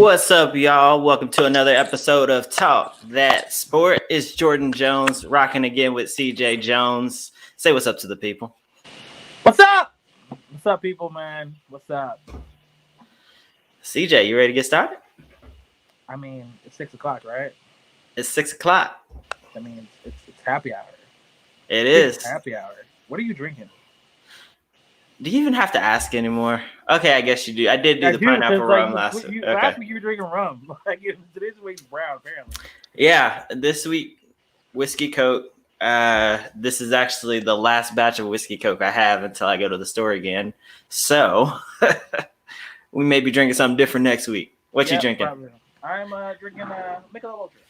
What's up, y'all? Welcome to another episode of Talk That Sport. It's Jordan Jones rocking again with CJ Jones. Say what's up to the people. What's up? What's up, people, man? What's up? CJ, you ready to get started? I mean, it's 6 o'clock, right? It's 6 o'clock. I mean, it's happy hour. It It's is. happy hour. What are you drinking? Do you even have to ask anymore? Okay, I guess you do. I did do the pineapple rum last week. Last week you were drinking rum. Today's week's brown, apparently. Yeah, this week, Whiskey Coke. This is actually the last batch of Whiskey Coke I have until I go to the store again. So, we may be drinking something different next week. What you drinking? Probably. I'm drinking Michelob Ultra.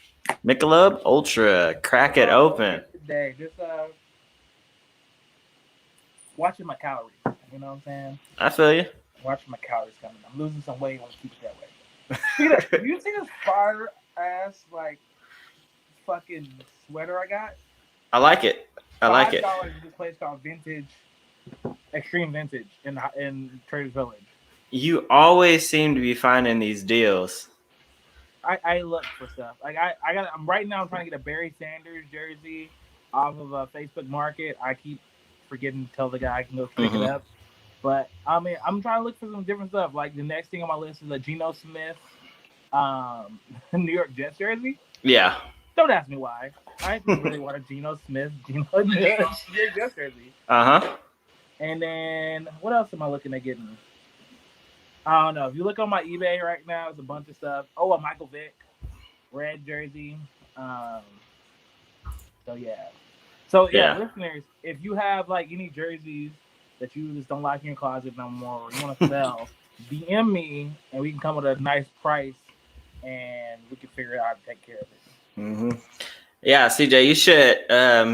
Michelob Ultra. Crack it open. Today, just watching my calories. You know what I'm saying? I feel you. Watching my calories coming. I'm losing some weight. I want to keep it that way. You see this fire ass fucking sweater I got? I like it. I like it. $5 at this place called Extreme Vintage in Traders Village. You always seem to be finding these deals. I look for stuff. I'm right now. I'm trying to get a Barry Sanders jersey off of a Facebook Market. I keep forgetting to tell the guy I can go pick it up. But I mean, I'm trying to look for some different stuff. Like the next thing on my list is a Geno Smith, New York Jets jersey. Yeah. Don't ask me why. I really want a Geno Smith, New York Jets jersey. And then what else am I looking at getting? I don't know. If you look on my eBay right now, it's a bunch of stuff. Oh, a Michael Vick red jersey. So yeah, listeners, if you have like any jerseys that you just don't like in your closet no more, or you want to sell, DM me and we can come with a nice price and we can figure out how to take care of it. Yeah, CJ, you should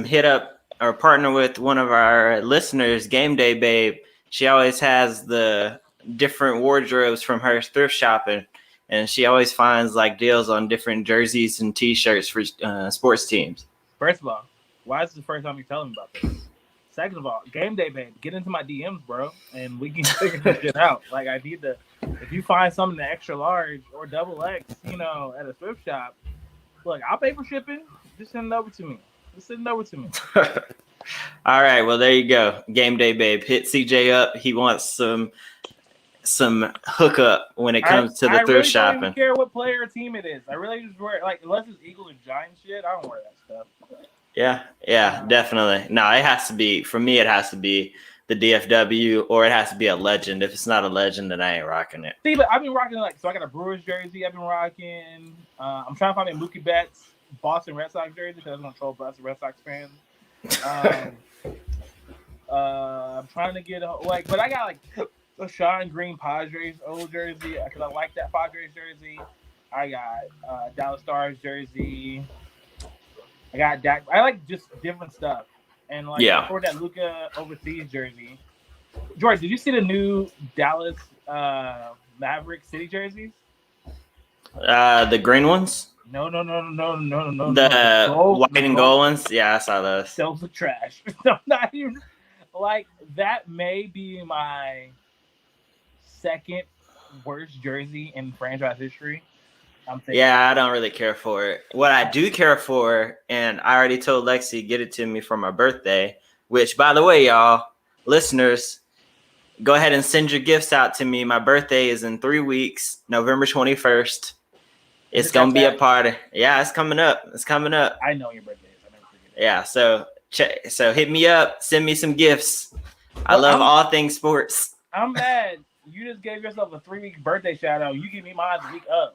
hit up or partner with one of our listeners, Game Day Babe. She always has the different wardrobes from her thrift shopping, and she always finds like deals on different jerseys and T-shirts for sports teams. First of all, why is this the first time you're telling me about this? Second of all, Game Day Babe, get into my DMs, bro, and we can figure this shit out. Like, I need to, if you find something extra large or double X, at a thrift shop, look, I'll pay for shipping. Just send it over to me. All right, well, there you go. Game Day Babe. Hit CJ up. He wants some hookup when it comes to the thrift shopping. I don't even care what player or team it is. I really just wear, unless it's Eagles and Giants shit, I don't wear that stuff. Yeah, definitely. No, it has to be, for me, it has to be the DFW, or it has to be a legend. If it's not a legend, then I ain't rocking it. See, but I've been rocking, so I got a Brewers jersey I've been rocking. I'm trying to find a Mookie Betts Boston Red Sox jersey because I'm going to troll Boston Red Sox fans. I'm trying to get but I got a Sean Green Padres old jersey because I like that Padres jersey. I got Dallas Stars jersey. I got Dak. I like just different stuff. And for that Luka overseas jersey. George, did you see the new Dallas Maverick City jerseys? The green ones? No. The white and gold ones? Yeah, I saw those. Those are trash. No, not even that may be my second worst jersey in franchise history. Yeah, I don't really care for it. What I do care for, and I already told Lexi, get it to me for my birthday, which, by the way, y'all, listeners, go ahead and send your gifts out to me. My birthday is in 3 weeks, November 21st. It's going to be a party. Yeah, it's coming up. I know your birthday is. I never forget it. Yeah, so hit me up. Send me some gifts. I love all things sports. I'm mad. You just gave yourself a 3-week birthday shout out. You give me mine the week up.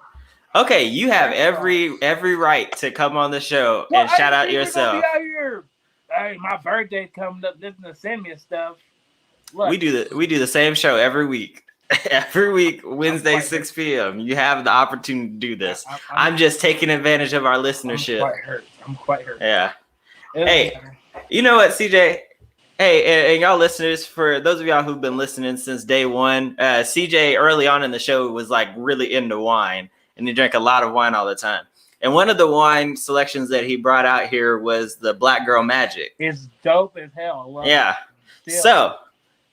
Okay, you have every right to come on the show and shout out yourself. Be out here. Hey, my birthday's coming up. Listen to send me stuff. Look, we do the same show every week. Every week, Wednesday, 6 p.m. You have the opportunity to do this. I'm just taking advantage of our listenership. I'm quite hurt. Yeah. Hey, you know what, CJ? Hey, and y'all listeners, for those of y'all who've been listening since day one, CJ early on in the show was really into wine, and he drank a lot of wine all the time. And one of the wine selections that he brought out here was the Black Girl Magic. It's dope as hell. I love it.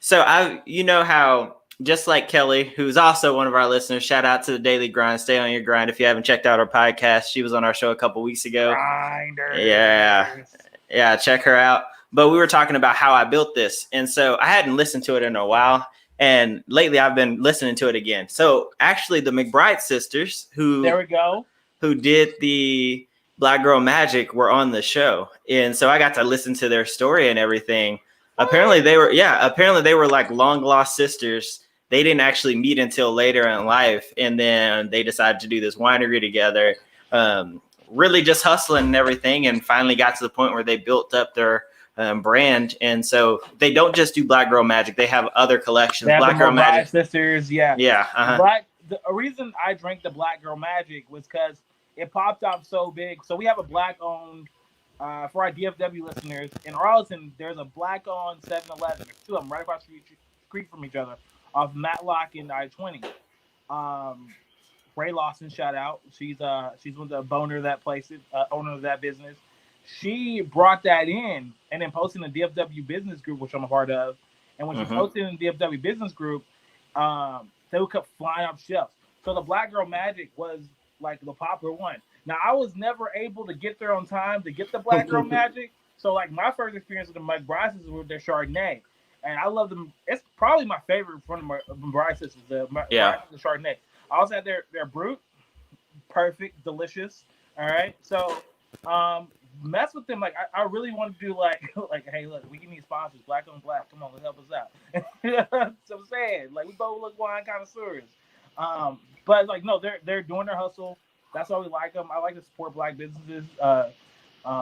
So I, how just like Kelly, who's also one of our listeners. Shout out to the Daily Grind. Stay on your grind. If you haven't checked out our podcast, she was on our show a couple weeks ago. Grinders. Yeah, check her out. But we were talking about how I built this, and so I hadn't listened to it in a while, and lately I've been listening to it again. So actually, the McBride sisters, There we go. who did the Black Girl Magic, were on the show, and so I got to listen to their story and everything. Apparently they were like long lost sisters. They didn't actually meet until later in life, and then they decided to do this winery together. Really just hustling and everything, and finally got to the point where they built up their brand. And so they don't just do Black Girl Magic; they have other collections. They have Black Girl Magic sisters, yeah. The reason I drank the Black Girl Magic was because it popped off so big. So we have a Black-owned, for our DFW listeners, in Arlington, there's a Black-owned 7-Eleven. There's two of them right across the street from each other, off Matlock and I-20. Ray Lawson, shout out. She's one of the owner of that place, owner of that business. She brought that in and then posted in the DFW business group, which I'm a part of. And when she posted in the DFW business group, they kept flying off shelves. So the Black Girl Magic was like the popular one. Now I was never able to get there on time to get the Black Girl Magic. So like my first experience with the McBride sisters was their Chardonnay, and I love them. It's probably my favorite from the McBride sisters. The Chardonnay. I also had their Brut, perfect, delicious. All right, so mess with them. Like I really want to do like hey, look, we need sponsors. Black on Black, come on, let's help us out. So I'm saying, like, we both look wine connoisseurs. But like no, they're doing their hustle. That's why we like them. I like to support Black businesses.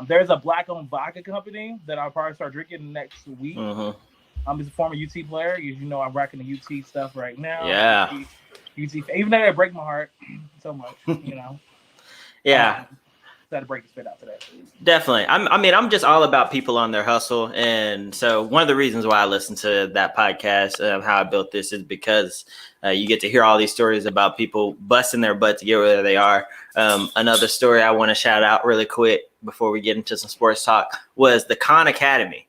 There's a Black-owned vodka company that I'll probably start drinking next week. He's a former UT player. As you know, I'm rocking the UT stuff right now. Yeah. UT, even though they break my heart so much, you know. Yeah. Had to break the spit out today. Definitely. I'm just all about people on their hustle. And so one of the reasons why I listen to that podcast, how I built this, is because you get to hear all these stories about people busting their butt to get where they are. Another story I want to shout out really quick before we get into some sports talk was the Khan Academy.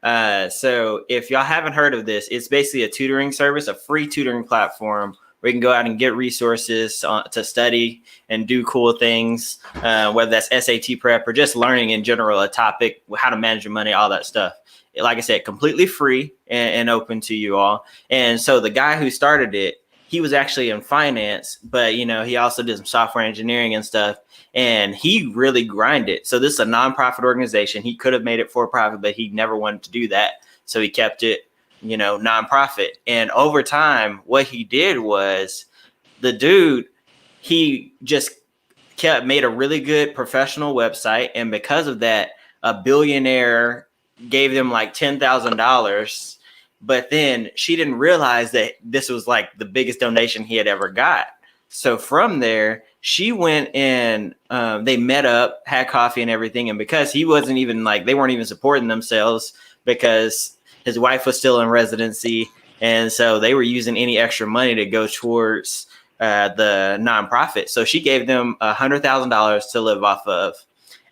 So if y'all haven't heard of this, it's basically a tutoring service, a free tutoring platform where you can go out and get resources to study and do cool things, whether that's SAT prep or just learning in general, a topic, how to manage your money, all that stuff. Like I said, completely free and open to you all. And so the guy who started it, he was actually in finance, but you know, he also did some software engineering and stuff, and he really grinded. So this is a nonprofit organization. He could have made it for profit, but he never wanted to do that. So he kept it, you know, nonprofit. And over time, what he did was the dude, he just made a really good professional website. And because of that, a billionaire gave them like $10,000. But then she didn't realize that this was like the biggest donation he had ever got. So from there, she went and they met up, had coffee and everything. And because he wasn't even like, they weren't even supporting themselves because his wife was still in residency. And so they were using any extra money to go towards the nonprofit. So she gave them $100,000 to live off of.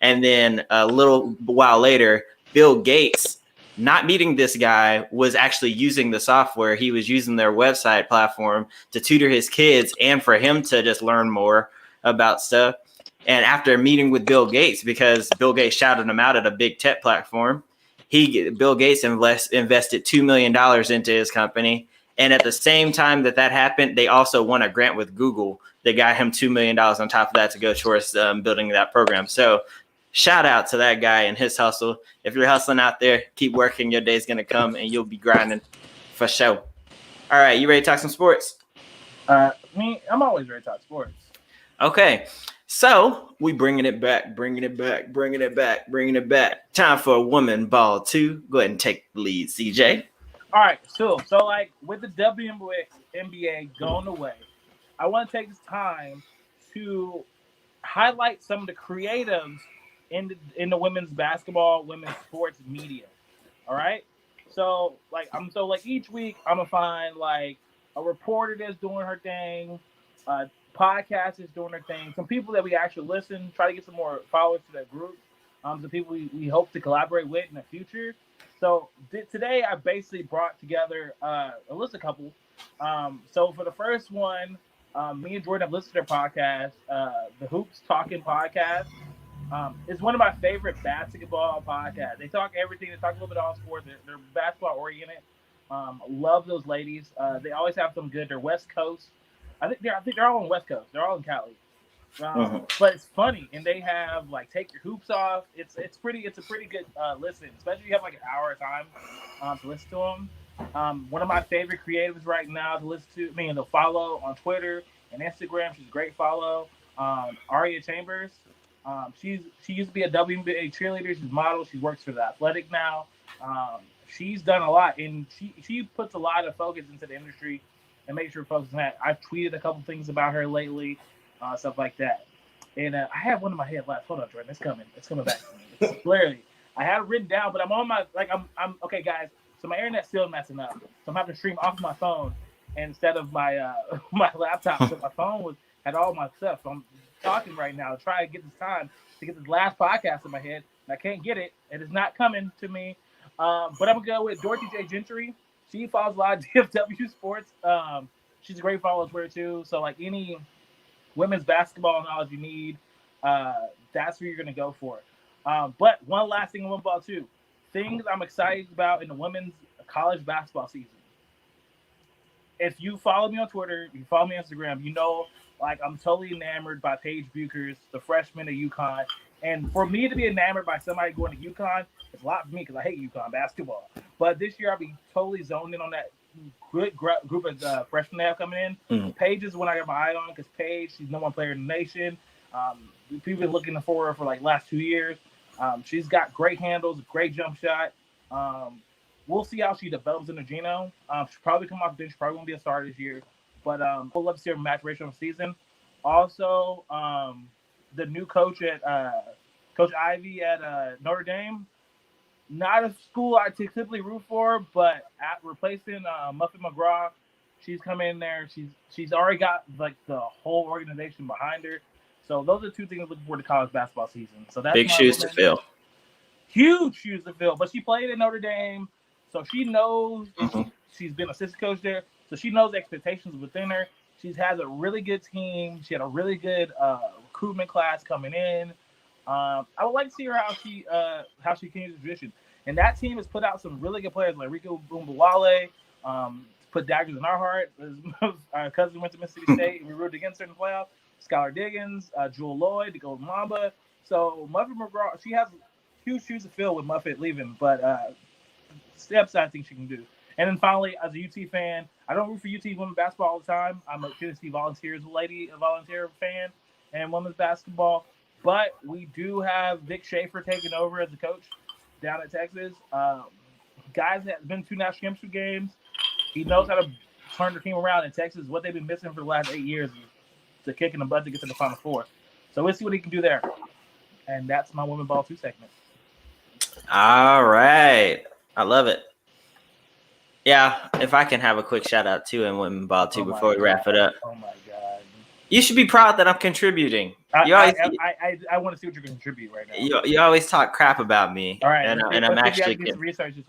And then a little while later, Bill Gates, not meeting this guy, was actually using the software. He was using their website platform to tutor his kids and for him to just learn more about stuff. And after meeting with Bill Gates, because Bill Gates shouted him out at a big tech platform, Bill Gates invested $2 million into his company. And at the same time that happened, they also won a grant with Google that got him $2 million on top of that to go towards building that program. So shout out to that guy and his hustle. If you're hustling out there, keep working. Your day's going to come and you'll be grinding for sure. All right. You ready to talk some sports? I'm always ready to talk sports. Okay. So we bringing it back. Time for a woman ball 2. Go ahead and take the lead, CJ. All right. So like with the WNBA going away, I want to take this time to highlight some of the creatives in the women's basketball, women's sports media. All right. So each week I'm gonna find like a reporter that's doing her thing, podcast is doing her thing, some people that we actually listen, try to get some more followers to that group. The people we hope to collaborate with in the future. So today I basically brought together a list of couple. So for the first one, me and Jordan have listened to their podcast, the Hoops Talking Podcast. It's one of my favorite basketball podcasts. They talk everything. They talk a little bit all sports. They're basketball oriented. Love those ladies. They always have some good. They're West Coast. I think they're all on West Coast. They're all in Cali. But it's funny, and they have like Take Your Hoops Off. It's a pretty good listen, especially if you have like an hour of time to listen to them. One of my favorite creatives right now to listen to, to follow on Twitter and Instagram. She's a great follow. Aria Chambers. She used to be a WNBA cheerleader. She's a model. She works for The Athletic now. She's done a lot, and she puts a lot of focus into the industry and makes sure folks know. I've tweeted a couple things about her lately. Stuff like that. And I have one in my head left. Hold on, Jordan. It's coming back to me. It's literally, I had it written down, but I'm on my, I'm okay, guys. So my internet's still messing up. So I'm having to stream off my phone instead of my my laptop. So my phone had all my stuff. So I'm talking right now to try to get this time to get this last podcast in my head. And I can't get it. It is not coming to me. But I'm going to go with Dorothy J. Gentry. She follows a lot of DFW sports. She's a great follower on Twitter, too. So, like, any women's basketball knowledge you need, that's where you're going to go for. But one last thing on women's ball, too. Things I'm excited about in the women's college basketball season. If you follow me on Twitter, you follow me on Instagram, you know, like, I'm totally enamored by Paige Buchers, the freshman at UConn. And for me to be enamored by somebody going to UConn, it's a lot for me because I hate UConn basketball. But this year I'll be totally zoned in on that good group of freshmen they have coming in. Mm-hmm. Paige is one I got my eye on because Paige, she's number one player in the nation. People been looking for her for like last 2 years. She's got great handles, great jump shot. We'll see how she develops in the Geno. She'll probably come off the bench. She probably won't be a starter this year. But we'll love to see her maturation of the season. Also, the new coach at Coach Ivy at Notre Dame. Not a school I typically root for, but at replacing Muffet McGraw, she's come in there. She's already got like the whole organization behind her. So those are two things I'm looking for the college basketball season. So that's big shoes to fill. Huge shoes to fill. But she played at Notre Dame, so she knows. She's been assistant coach there, so she knows the expectations within her. She has a really good team. She had a really good recruitment class coming in. I would like to see her how she continues the tradition. And that team has put out some really good players like Rico Bumbuwale, put daggers in our heart. Our cousin went to Mississippi State and we rooted against her in the playoffs. Skylar Diggins, Jewel Lloyd, the Golden Mamba. So Muffet McGraw, she has huge shoes to fill with Muffet leaving, but steps I think she can do. And then finally, as a UT fan, I don't root for UT women's basketball all the time. I'm a Tennessee Volunteers volunteer fan and women's basketball. But we do have Vic Schaefer taking over as a coach down at Texas. Guys that have been to national championship games. He knows how to turn the team around in Texas. What they've been missing for the last 8 years is the kick in the butt to get to the Final Four. So we'll see what he can do there. And that's my Women Ball 2 segment. All right. I love it. Yeah, if I can have a quick shout out to Women Ball 2 before we wrap it up. Oh, my God. You should be proud that I'm contributing. I want to see what you're going to contribute right now. You always talk crap about me. All right. And I'm actually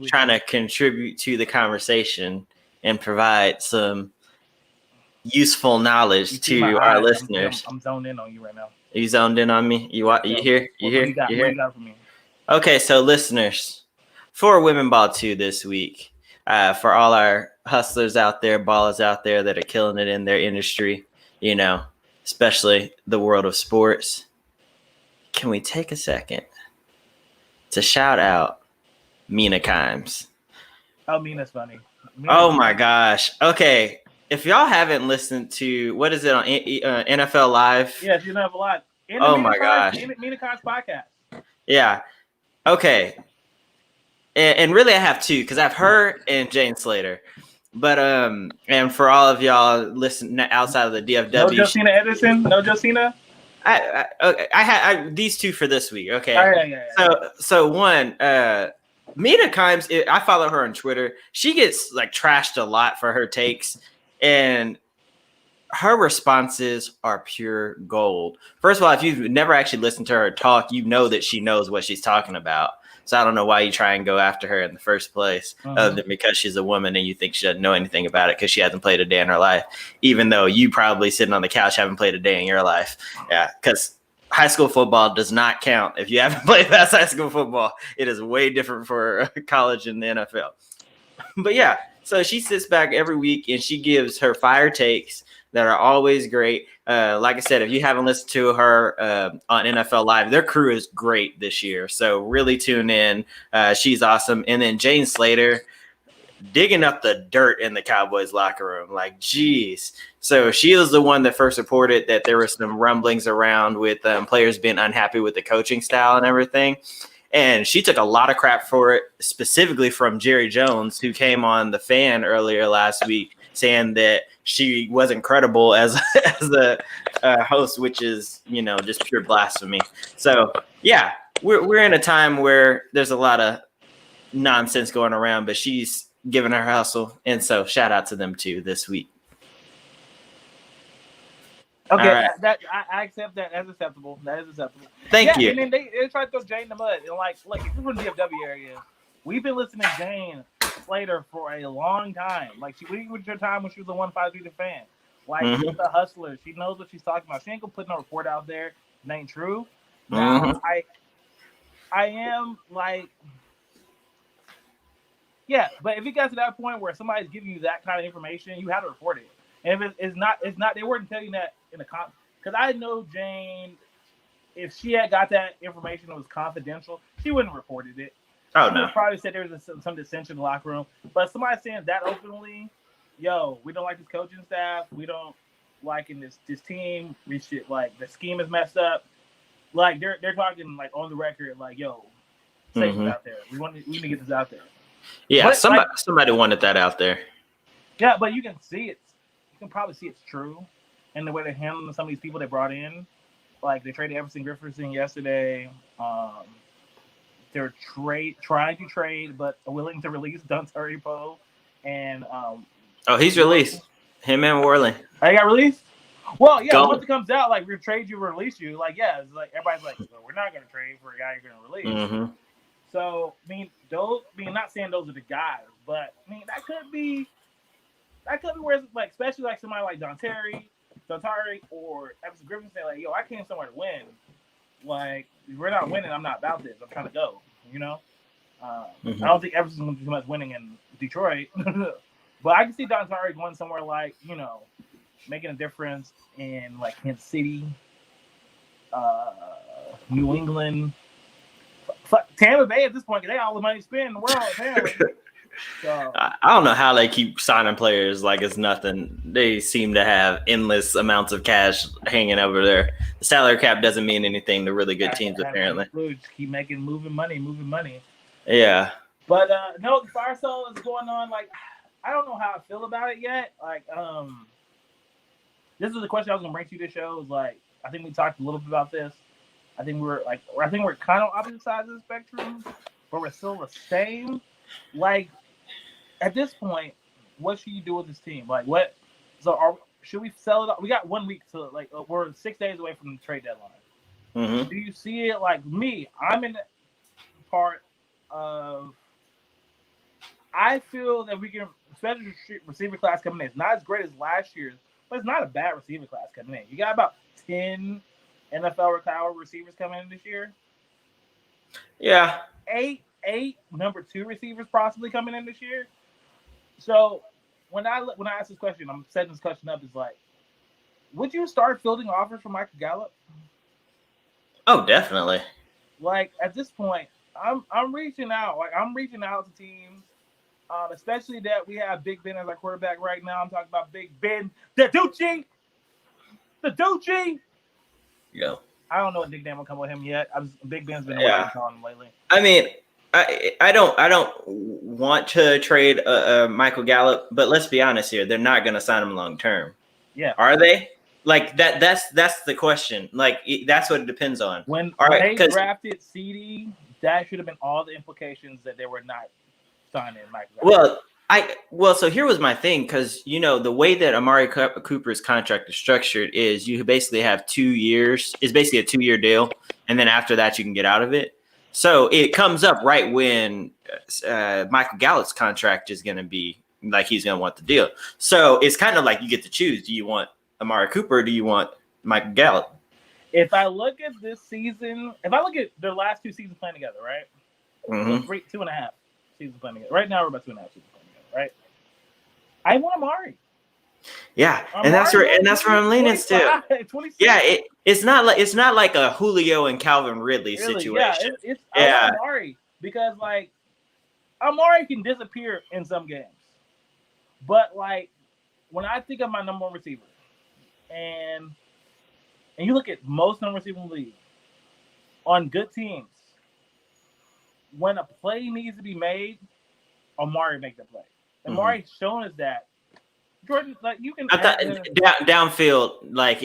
trying to contribute to the conversation and provide some useful knowledge to our listeners. I'm zoned in on you right now. Are you zoned in on me? You here? You here? What do you got for me? Okay, so listeners, for Women Ball 2 this week, for all our hustlers out there, ballers out there that are killing it in their industry, you know, especially the world of sports, can we take a second to shout out Mina Kimes? Oh, Mina's funny. My gosh. Okay. If y'all haven't listened to, what is it on NFL Live? Yeah, you have a lot. My gosh. Mina Kimes podcast. Yeah. Okay. And really I have two because I have her and Jane Slater. But and for all of y'all listen outside of the DFW. No Josina Edison? No Josina? I had these two for this week. Okay. Yeah. So one, Mina Kimes, I follow her on Twitter. She gets like trashed a lot for her takes, and her responses are pure gold. First of all, if you've never actually listened to her talk, you know that she knows what she's talking about. So I don't know why you try and go after her in the first place, other than because she's a woman and you think she doesn't know anything about it because she hasn't played a day in her life, even though you probably sitting on the couch haven't played a day in your life. Yeah, because high school football does not count if you haven't played past high school football. It is way different for college and the NFL. But yeah, so she sits back every week and she gives her fire takes that are always great. Like I said, if you haven't listened to her on NFL Live, their crew is great this year. So really tune in. She's awesome. And then Jane Slater digging up the dirt in the Cowboys locker room. Like, geez. So she was the one that first reported that there were some rumblings around with players being unhappy with the coaching style and everything. And she took a lot of crap for it, specifically from Jerry Jones, who came on The Fan earlier last week saying that she wasn't credible as the host, which is, just pure blasphemy. So, yeah, we're in a time where there's a lot of nonsense going around, but she's giving her hustle. And so shout out to them, too, this week. Okay, right. That I accept that as acceptable. That is acceptable. Thank you. And then they try to throw Jane in the mud. And like if you're from the DFW area, we've been listening to Jane Slater for a long time. Like we was your time when she was a 153 fan. Like she's a hustler. She knows what she's talking about. She ain't gonna put no report out there. It ain't true. Now I am like, yeah, but if it got to that point where somebody's giving you that kind of information, you have to report it. And if it's not, they weren't telling that in the because I know Jane, if she had got that information that was confidential, she wouldn't have reported it. Oh, she no. Probably said there was some dissension in the locker room. But somebody saying that openly, yo, we don't like this coaching staff. We don't like in this team. We should, like, the scheme is messed up. Like, they're talking, like, on the record, like, yo, say this out there. We need to get this out there. Yeah, but, somebody wanted that out there. Yeah, but you can see it. You can probably see it's true. And the way they're handling some of these people they brought in. Like, they traded Everson Griffin yesterday. They're trying to trade, but willing to release Dontari Poe. And he's released. Him and Worley. They got released? Well, yeah, once it comes out, like, we trade you, release you. Like, yeah, it's like everybody's like, well, we're not going to trade for a guy you're going to release. So, not saying those are the guys, but that could be where it's like, especially like somebody like Dontari or Everson Griffin saying like, yo, I came somewhere to win. Like, if we're not winning, I'm not about this. I'm trying to go, I don't think Everson's going to do too much winning in Detroit. But I can see Dontari going somewhere like, making a difference in like Kansas City, New England, Tampa Bay at this point. They got all the money to spend in the world, apparently. So, I don't know how they keep signing players like it's nothing. They seem to have endless amounts of cash hanging over there. The salary cap doesn't mean anything to really good teams, apparently. Keep moving money. Yeah. But no, the fire sale is going on. Like, I don't know how I feel about it yet. Like, this is the question I was gonna bring to you. This show is like, I think we talked a little bit about this. I think we're kind of opposite sides of the spectrum, but we're still the same. Like, at this point, what should you do with this team? Like, what? So, should we sell it? We got 1 week to, like, we're 6 days away from the trade deadline. Do you see it like me? I'm in the part of. I feel that we can, especially receiver class coming in. It's not as great as last year's, but it's not a bad receiver class coming in. You got about 10 NFL caliber receivers coming in this year. Yeah. Eight number 2 receivers possibly coming in this year. So when I ask this question, I'm setting this question up. Is like, would you start fielding offers for Michael Gallup? Oh, definitely. Like, at this point, I'm reaching out. Like, I'm reaching out to teams, especially that we have Big Ben as our quarterback right now. I'm talking about Big Ben, the Ducci. Yeah. I don't know what nickname will come with him yet. Big Ben's been away on him lately. I mean, I don't want to trade Michael Gallup, but let's be honest here. They're not going to sign him long term. Yeah. Are they? Like, that's the question. Like, that's what it depends on. When they drafted CD, that should have been all the implications that they were not signing Michael Gallup. Well, So here was my thing, because the way that Amari Cooper's contract is structured is you basically have 2 years. It's basically a 2-year deal, and then after that you can get out of it. So it comes up right when Michael Gallup's contract is going to be like he's going to want the deal. So it's kind of like you get to choose: do you want Amari Cooper, or do you want Michael Gallup? If I look at this season, if I look at their last 2 seasons playing together, right? Mm-hmm. 2.5 seasons playing together. Right now we're about 2.5 seasons playing together, right? I want Amari. Yeah, and that's where I'm leaning to. 26. Yeah, it's not like a Julio and Calvin Ridley situation. Yeah, I want Amari because like Amari can disappear in some games, but like when I think of my number 1 receiver, and you look at most number receiver in the league on good teams, when a play needs to be made, Amari make the play. Amari's shown us that. Jordan, like you can downfield, like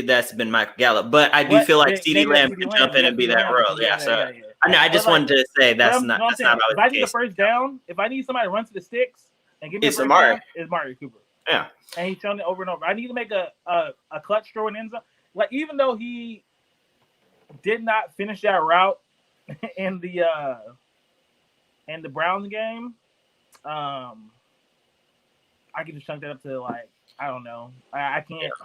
that's been Michael Gallup, but I do feel like CeeDee Lamb can jump in and be that role. Yeah, so I just wanted to say that's not always the case. If I need a first down, if I need somebody to run to the sticks and give me a first down, it's Amari Cooper. Yeah, and he's shown it over and over. I need to make a clutch throw in end zone. Like even though he did not finish that route in the Browns game, I can just chunk that up to like I don't know. I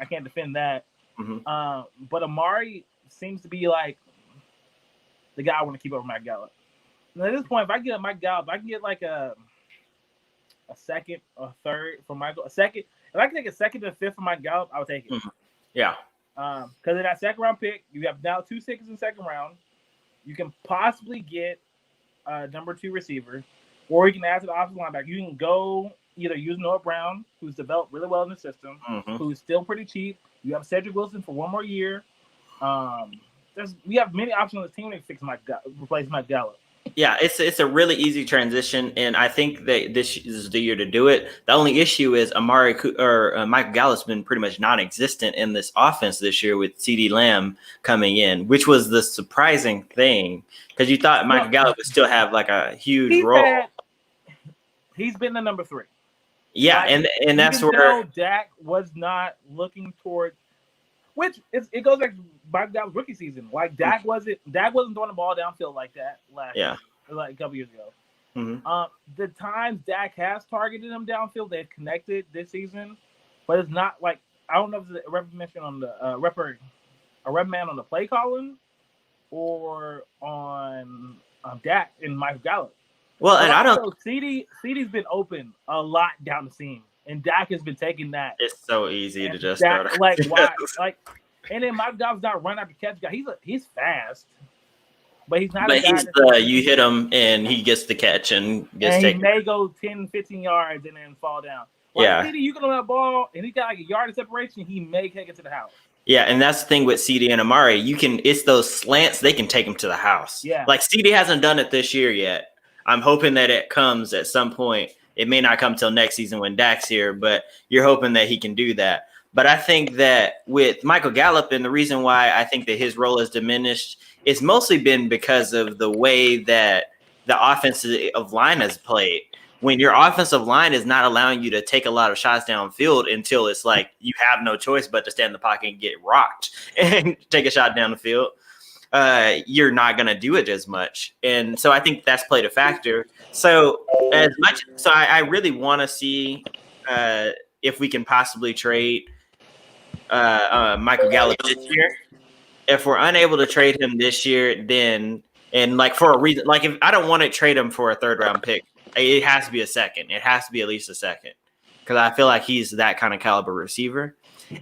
can't defend that. Mm-hmm. But Amari seems to be like the guy I want to keep over Mike Gallup. And at this point, if I get Mike Gallup, I can get like a second or third for Michael. A second. If I can take a second and a fifth for Mike Gallup, I'll take it. Mm-hmm. Yeah. Because in that second round pick, you have now 2 sixes in the second round. You can possibly get a number 2 receiver, or you can add to the offensive linebacker. You can go either use Noah Brown, who's developed really well in the system, who's still pretty cheap. You have Cedric Wilson for 1 more year. We have many options on the team to replace Mike Gallup. Yeah, it's a really easy transition, and I think that this is the year to do it. The only issue is Michael Gallup's been pretty much non-existent in this offense this year with CeeDee Lamb coming in, which was the surprising thing because you thought Michael Gallup would still have like a huge role. He's been the number 3. Yeah, like, and that's where Dak was not looking toward, which it goes back to Mike Gallup's rookie season. Like Dak wasn't throwing the ball downfield like that last year, like a couple years ago. Mm-hmm. The times Dak has targeted him downfield, they've connected this season, but it's not like I don't know if it's a rep mention on the rep man on the play calling or on Dak and Mike Gallup. Well, and I don't. CeeDee's been open a lot down the seam, and Dak has been taking that. It's so easy to just Dak, like why like. And then Mike Gallup's not run after catch guy. He's fast, but he's not. But he's you hit him and he gets the catch and gets taken. He may go 10, 15 yards and then fall down. CeeDee, you can run that ball and he got like a yard of separation. He may take it to the house. Yeah, and that's the thing with CeeDee and Amari. It's those slants. They can take him to the house. Yeah, like CeeDee hasn't done it this year yet. I'm hoping that it comes at some point. It may not come till next season when Dak's here, but you're hoping that he can do that. But I think that with Michael Gallup, and the reason why I think that his role has diminished, it's mostly been because of the way that the offensive line has played. When your offensive line is not allowing you to take a lot of shots downfield until it's like you have no choice but to stand in the pocket and get rocked and take a shot down the field, you're not going to do it as much. And so I think that's played a factor. So I really want to see if we can possibly trade Michael Gallup this year. If we're unable to trade him this year, then and like for a reason, like if I don't want to trade him for a 3rd round pick, it has to be a second. It has to be at least a second because I feel like he's that kind of caliber receiver.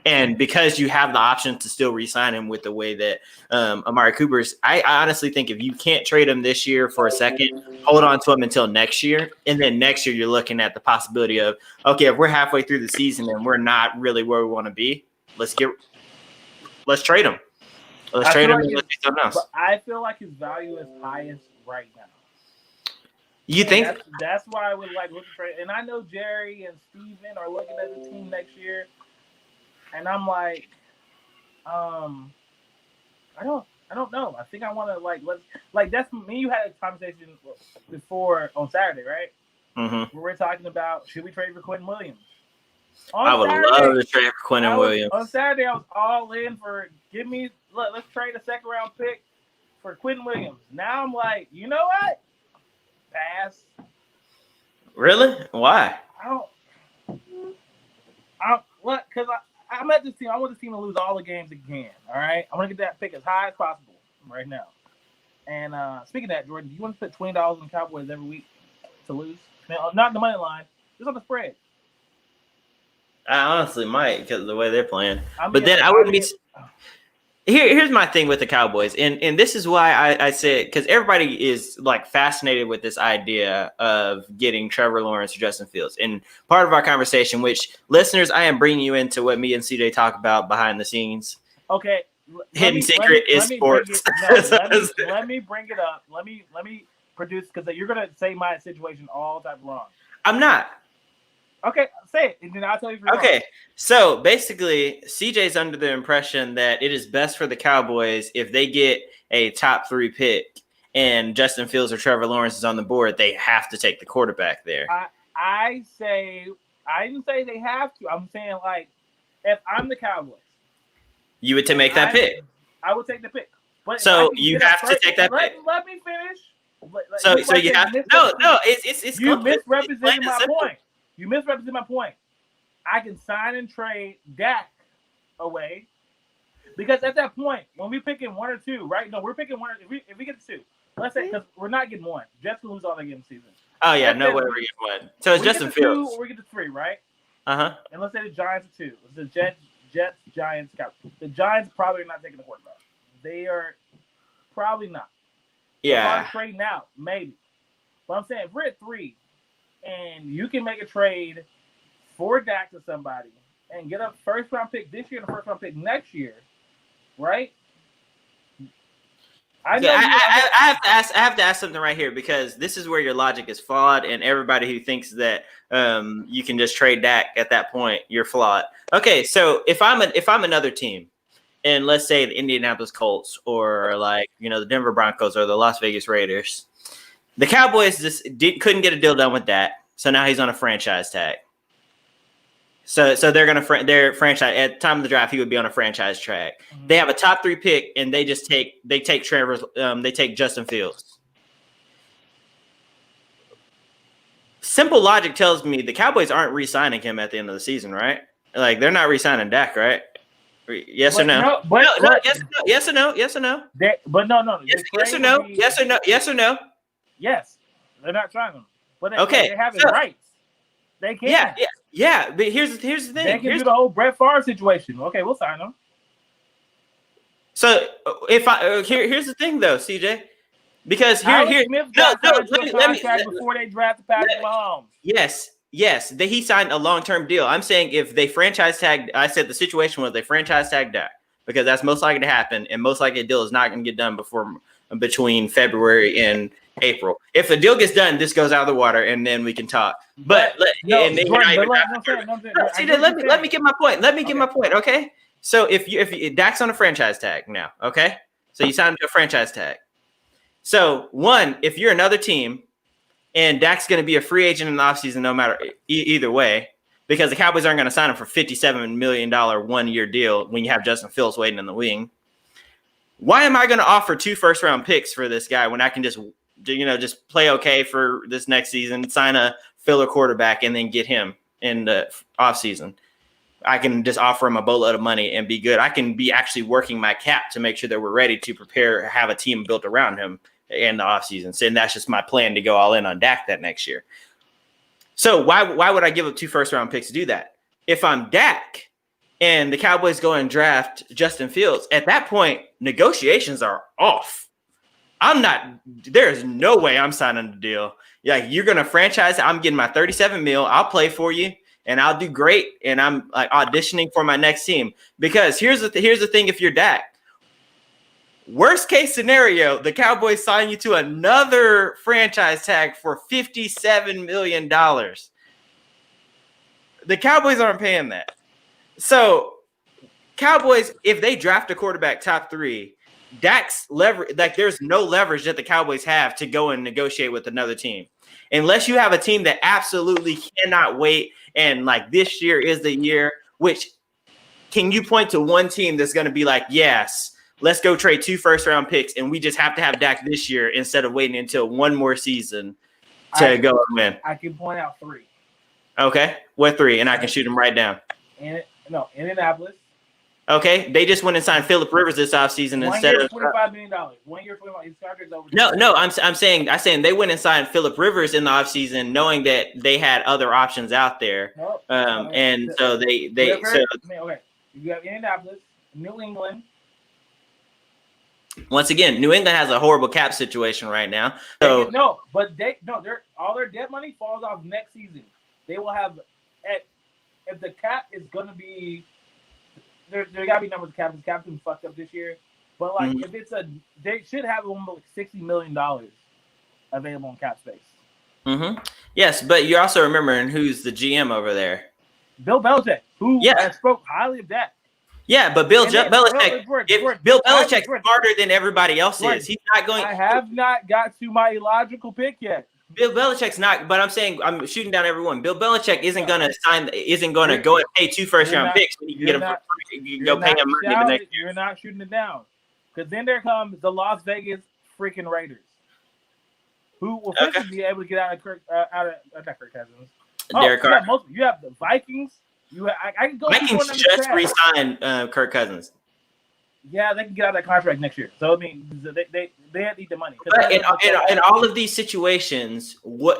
And because you have the option to still re-sign him with the way that Amari Cooper's, I honestly think if you can't trade him this year for a second, hold on to him until next year. And then next year you're looking at the possibility of, okay, if we're halfway through the season and we're not really where we want to be, let's trade him. Let's trade him and let's do something else. But I feel like his value is highest right now. You think? That's why I would like look to trade. And I know Jerry and Steven are looking at the team next year. And I'm like, I don't know. I think I want to let's that's me. You had a conversation before on Saturday, right? Mm-hmm. We're talking about should we trade for Quentin Williams? I would love to trade for Quentin Williams. On Saturday, I was all in for let's trade a second round pick for Quentin Williams. Now I'm like, you know what? Pass. Really? Why? Because I'm at this team. I want this team to lose all the games it can. All right, I want to get that pick as high as possible right now. And speaking of that, Jordan, do you want to put $20 on the Cowboys every week to lose? Now, not the money line, just on the spread. I honestly might because of the way they're playing. But then I wouldn't be. Here's my thing with the Cowboys, and this is why I say it, because everybody is like fascinated with this idea of getting Trevor Lawrence or Justin Fields. And part of our conversation, which listeners, I am bringing you into what me and CJ talk about behind the scenes. Okay. Hidden secret is sports. Let me bring it up. Let me produce, because you're gonna say my situation all the time wrong. I'm not. Okay, say it, and then I'll tell you. Okay, so basically, CJ's under the impression that it is best for the Cowboys if they get a top 3 pick and Justin Fields or Trevor Lawrence is on the board, they have to take the quarterback there. I didn't say they have to. I'm saying, like, if I'm the Cowboys, you would make that pick. I would take the pick. But so you have to take that pick. Let me finish. So you have to. No. It's you misrepresented my point. You misrepresented my point. I can sign and trade Dak away, because at that point, when we picking 1 or 2, right? No, we're picking 1. If we get 2, let's say, because we're not getting 1. Jets will lose all they get in the season. Oh yeah, no way we're getting 1. So it's Justin Fields. 2, or we get to 3, right? And let's say the Giants are 2. The Jets, Giants, Cowboys. The Giants probably are not taking the quarterback. They are probably not. Yeah. Trading out, maybe. But I'm saying if we're at 3. And you can make a trade for Dak to somebody and get a first-round pick this year and a first-round pick next year, right? I have to ask something right here, because this is where your logic is flawed, and everybody who thinks that you can just trade Dak at that point, you're flawed. Okay, so if I'm another team, and let's say the Indianapolis Colts or the Denver Broncos or the Las Vegas Raiders. The Cowboys just couldn't get a deal done with that, so now he's on a franchise tag. So they're franchise at the time of the draft. He would be on a franchise tag. Mm-hmm. They have a top 3 pick, and they take Trevor. They take Justin Fields. Simple logic tells me the Cowboys aren't re-signing him at the end of the season, right? Like, they're not re-signing Dak, right? Yes or no? Yes or no? Yes or no? But no. Yes or no? Yes or no? Yes or no? Yes, they're not trying them, but they have his rights. They can. Yeah. But here's the thing. They can do the whole Brett Favre situation. Okay, we'll sign them. So here's the thing, though, CJ, because let me before they drafted Patrick Mahomes. Yes. He signed a long-term deal. I'm saying if they franchise tagged, I said the situation was they franchise tagged Dak, because that's most likely to happen, and most likely a deal is not going to get done between February and April. If the deal gets done, this goes out of the water, and then we can talk. Let me get my point. Let me get my point. Okay. So if Dak's on a franchise tag now, okay. So you signed him to a franchise tag. So if you're another team, and Dak's going to be a free agent in the offseason, no matter either way, because the Cowboys aren't going to sign him for $57 million 1-year deal when you have Justin Fields waiting in the wing. Why am I going to offer 2 first-round picks for this guy when I can just play okay for this next season, sign a filler quarterback, and then get him in the offseason? I can just offer him a boatload of money and be good. I can be actually working my cap to make sure that we're ready to prepare, have a team built around him in the offseason. So that's just my plan to go all in on Dak that next year. So why would I give up 2 first-round picks to do that? If I'm Dak and the Cowboys go and draft Justin Fields, at that point, negotiations are off. There's no way I'm signing the deal. You're going to franchise. I'm getting my $37 million. I'll play for you and I'll do great. And I'm auditioning for my next team, because here's the thing. If you're Dak, worst case scenario, the Cowboys sign you to another franchise tag for $57 million. The Cowboys aren't paying that. So Cowboys, if they draft a quarterback top 3, Dak's leverage, like there's no leverage that the Cowboys have to go and negotiate with another team, unless you have a team that absolutely cannot wait. And like this year is the year. Which can you point to one team that's going to be like, yes, let's go trade 2 first-round picks, and we just have to have Dak this year instead of waiting until one more season to go and win? I can point out 3. Okay, what 3? And I can shoot them right down. Indianapolis. Okay, they just went and signed Phillip Rivers this offseason instead of $25 million. 1 year, $25 million. His contract's over. No, I'm saying they went and signed Phillip Rivers in the offseason knowing that they had other options out there. Nope. And so they okay. You have Indianapolis, New England. Once again, New England has a horrible cap situation right now. So all their dead money falls off next season. They will have if the cap is gonna be there gotta be numbers of cap. The cap's been fucked up this year. But like if it's they should have like $60 million available in cap space. Mm-hmm. Yes, but you're also remembering who's the GM over there. Bill Belichick, who spoke highly of that. Yeah, but Bill Belichick's smarter than everybody else is. He's not going. I have not got to my illogical pick yet. Bill Belichick's not, but I'm saying I'm shooting down everyone. Bill Belichick isn't going to go and pay 2 first-round picks when you can get him for free. You can go pay him money the next year. You're not shooting it down. Because then there comes the Las Vegas freaking Raiders, who will be able to get out of not Kirk Cousins. Derek Carr. You have the Vikings. I can go. Vikings just re-signed Kirk Cousins. Yeah, they can get out of that contract next year. So I mean, they need the money. But in all of these situations,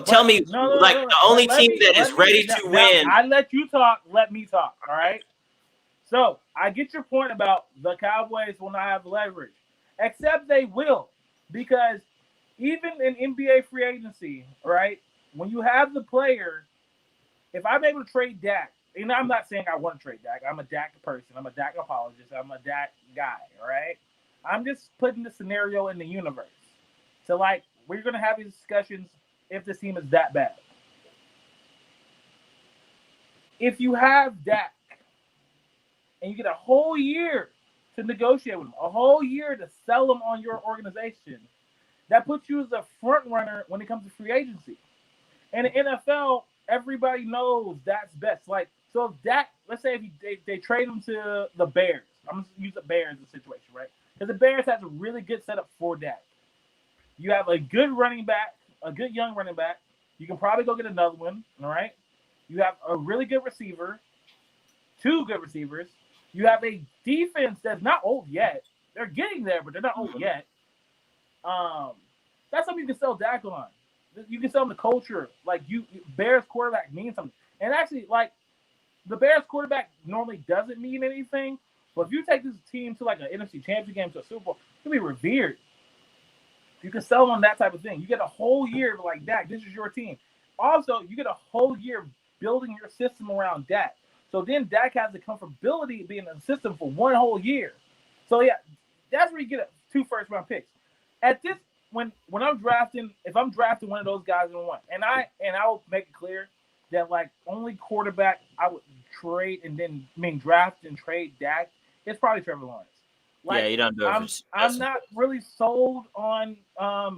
tell me the only team that is ready to win. I let you talk. Let me talk. All right. So I get your point about the Cowboys will not have leverage, except they will, because even in NBA free agency, right, when you have the player, if I'm able to trade Dak, and I'm not saying I want to trade Dak. I'm a Dak person. I'm a Dak apologist. I'm a Dak guy, all right? I'm just putting the scenario in the universe. So, like, we're going to have these discussions if this team is that bad. If you have Dak and you get a whole year to negotiate with him, a whole year to sell him on your organization, that puts you as a front runner when it comes to free agency. And the NFL, everybody knows that's best. Like, so if Dak, let's say if they trade him to the Bears, I'm going to use the Bears in the situation, right? Because the Bears has a really good setup for Dak. You have a good running back, a good young running back. You can probably go get another one, all right? You have a really good receiver, 2 good receivers. You have a defense that's not old yet. They're getting there, but they're not old yet. That's something you can sell Dak on. You can sell them the culture. Like, Bears quarterback means something. And actually, like, the Bears quarterback normally doesn't mean anything. But if you take this team to, like, an NFC Championship game, to a Super Bowl, you'll be revered. You can sell on that type of thing. You get a whole year of, like, Dak, this is your team. Also, you get a whole year building your system around Dak. So then Dak has the comfortability of being in the system for 1 whole year. So, yeah, that's where you get 2 first-round picks. At this, when I'm drafting, if I'm drafting one of those guys in one, and I will make it clear that, like, only quarterback I would trade draft and trade Dak, it's probably Trevor Lawrence. Like, yeah, you don't do it. I'm not really sold on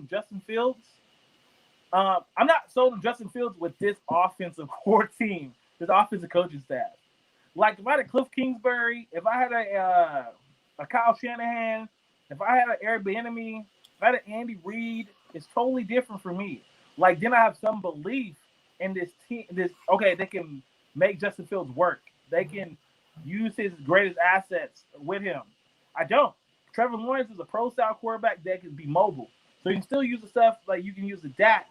Justin Fields. I'm not sold on Justin Fields with this offensive core team, this offensive coaching staff. Like, if I had a Cliff Kingsbury, if I had a Kyle Shanahan, if I had an Eric Bieniemy, if I had an Andy Reid, it's totally different for me. Like, then I have some belief in this team. They can make Justin Fields work. They can use his greatest assets with him. I don't. Trevor Lawrence is a pro-style quarterback that can be mobile. So you can still use the stuff like you can use the Dak.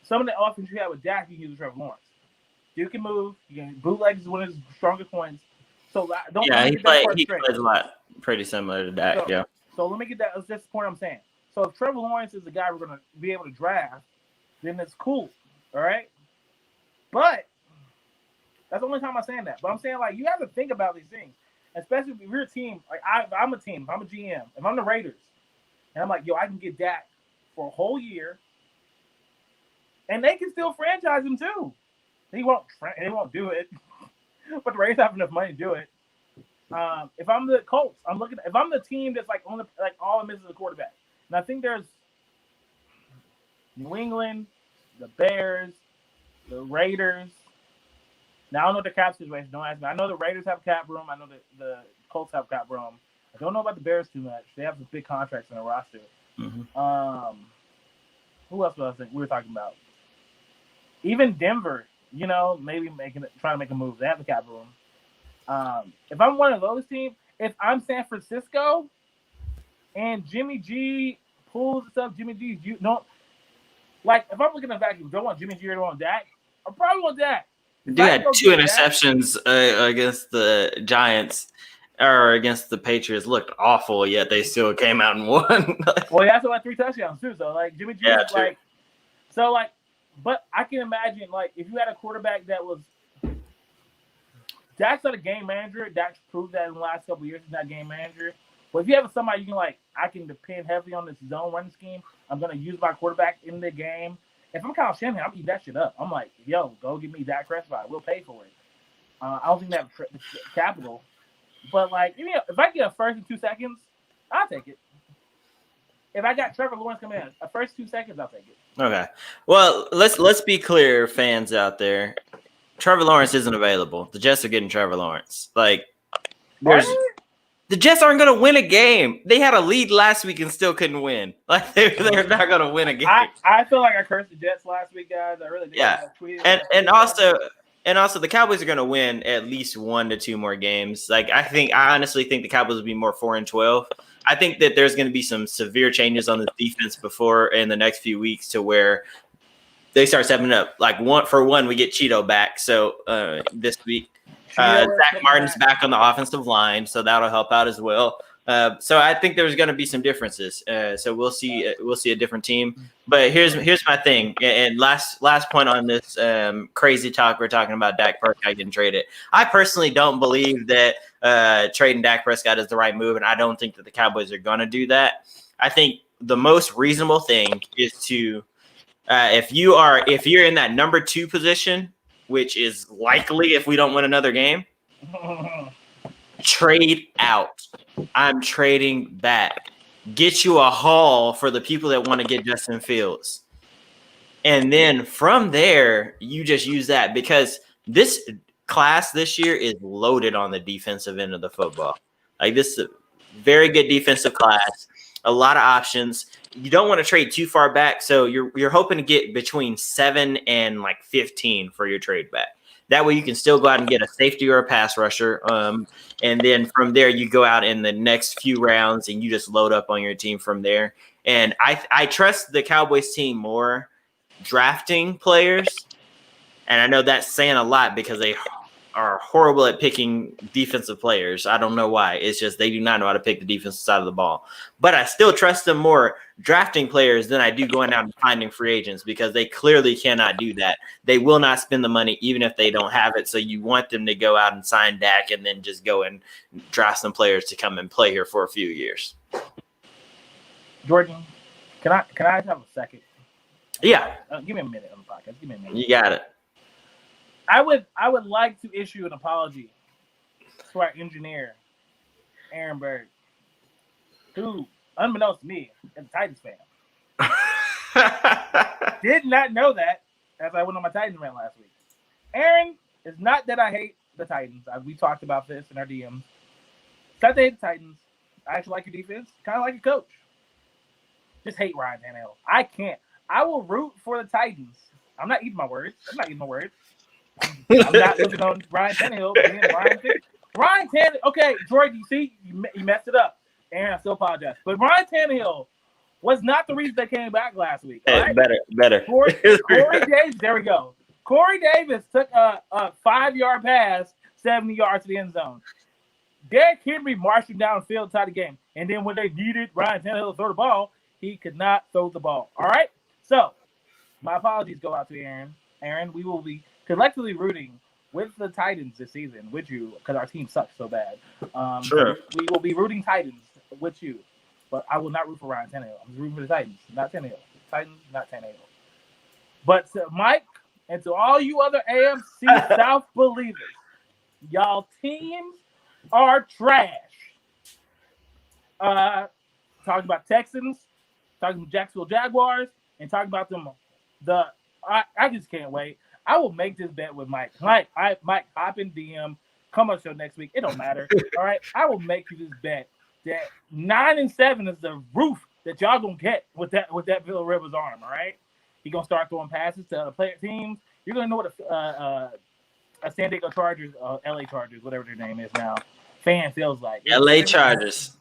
Some of the offense you have with Dak, you can use with Trevor Lawrence. You can move. You can bootleg is one of his strongest points. So don't. Yeah, he plays a lot pretty similar to Dak. Yeah. So let me get that. That's the point I'm saying. So if Trevor Lawrence is the guy we're going to be able to draft, then it's cool. All right. But that's the only time I'm saying that. But I'm saying, like, you have to think about these things, especially if you're a team. Like, I'm a team. If I'm a GM. If I'm the Raiders, and I'm like, yo, I can get Dak for a whole year, and they can still franchise him too. They won't do it, but the Raiders have enough money to do it. If I'm the Colts, I'm looking. If I'm the team that's like on the like all I'm missing is a quarterback, and I think there's New England, the Bears, the Raiders. Now I don't know the cap situation. Don't ask me. I know the Raiders have cap room. I know that the Colts have cap room. I don't know about the Bears too much. They have some big contracts in their roster. Mm-hmm. Who else was I think we were talking about? Even Denver, maybe trying to make a move. They have the cap room. If I'm one of those teams, if I'm San Francisco and Jimmy G pulls stuff, Jimmy G, if I'm looking at vacuum, do I want Jimmy G or do I want Dak? I probably want Dak. You had 2 interceptions against the Giants or against the Patriots. Looked awful, yet they still came out and won. Well, he also had 3 touchdowns too. So Jimmy G but I can imagine if you had a quarterback that was Dak's not a game manager. Dak's proved that in the last couple of years he's not a game manager. But if you have somebody you can I can depend heavily on this zone running scheme. I'm gonna use my quarterback in the game. If I'm Kyle Shanahan, I'm eating that shit up. I'm like, yo, go give me Dak Prescott. We'll pay for it. I don't think they have capital. But if I get a first in 2 seconds, I'll take it. If I got Trevor Lawrence coming in, a first 2 seconds, I'll take it. Okay. Well, let's be clear, fans out there. Trevor Lawrence isn't available. The Jets are getting Trevor Lawrence. The Jets aren't going to win a game. They had a lead last week and still couldn't win. They're not going to win a game. I feel like I cursed the Jets last week, guys. I really did. Yeah. And also the Cowboys are going to win at least 1 to 2 more games. I honestly think the Cowboys will be more 4-12. I think that there's going to be some severe changes on the defense before in the next few weeks to where they start stepping up. We get Cheeto back. So this week, Zach Martin's back on the offensive line, so that'll help out as well. So I think there's going to be some differences. So we'll see a different team. But here's my thing. And last point on this crazy talk we're talking about Dak Prescott getting traded. I personally don't believe that trading Dak Prescott is the right move, and I don't think that the Cowboys are going to do that. I think the most reasonable thing is to if you're in that number 2 position, which is likely if we don't win another game, trade out. I'm trading back. Get you a haul for the people that want to get Justin Fields. And then from there, you just use that because this class this year is loaded on the defensive end of the football. This is a very good defensive class. A lot of options. You don't want to trade too far back, so you're hoping to get between 7 and 15 for your trade back. That way you can still go out and get a safety or a pass rusher, and then from there you go out in the next few rounds and you just load up on your team from there. And I trust the Cowboys team more drafting players, and I know that's saying a lot because they are horrible at picking defensive players. I don't know why. It's just they do not know how to pick the defensive side of the ball. But I still trust them more drafting players than I do going out and finding free agents because they clearly cannot do that. They will not spend the money even if they don't have it. So you want them to go out and sign Dak and then just go and draft some players to come and play here for a few years. Jordan, can I have a second? Yeah. Give me a minute on the podcast. Give me a minute. You got it. I would like to issue an apology to our engineer, Aaron Berg, who, unbeknownst to me, is a Titans fan. Did not know that as I went on my Titans rant last week. Aaron, it's not that I hate the Titans. We talked about this in our DMs. It's not that I hate the Titans. I actually like your defense. Kind of like your coach. Just hate Ryan Tannehill. I can't. I will root for the Titans. I'm not eating my words. I'm not looking on Ryan Tannehill. Ryan Tannehill. Okay, Jordan, you see, you messed it up. Aaron, I still apologize. But Ryan Tannehill was not the reason they came back last week. Hey, right? Better. Corey Davis, there we go. Corey Davis took a 5-yard pass, 70 yards to the end zone. Derrick Henry marched him downfield to the game. And then when they needed Ryan Tannehill to throw the ball, he could not throw the ball. All right? So, my apologies go out to Aaron. Aaron, we will be collectively rooting with the Titans this season with you because our team sucks so bad. Sure. We will be rooting Titans with you, but I will not root for Ryan Tannehill. I'm rooting for the Titans, not Tannehill. Titans, not Tannehill. But to Mike and to all you other AFC South believers, y'all teams are trash. Talking about Texans, talking about Jacksonville Jaguars, and talking about them. I just can't wait. I will make this bet with Mike. Mike, hop in DM. Come on the show next week. It don't matter. All right. I will make you this bet that 9-7 is the roof that y'all gonna get with that Bill Rivers arm. All right. He gonna start throwing passes to other player teams. You're gonna know what a San Diego Chargers, LA Chargers, whatever their name is now, fan feels like. LA Chargers.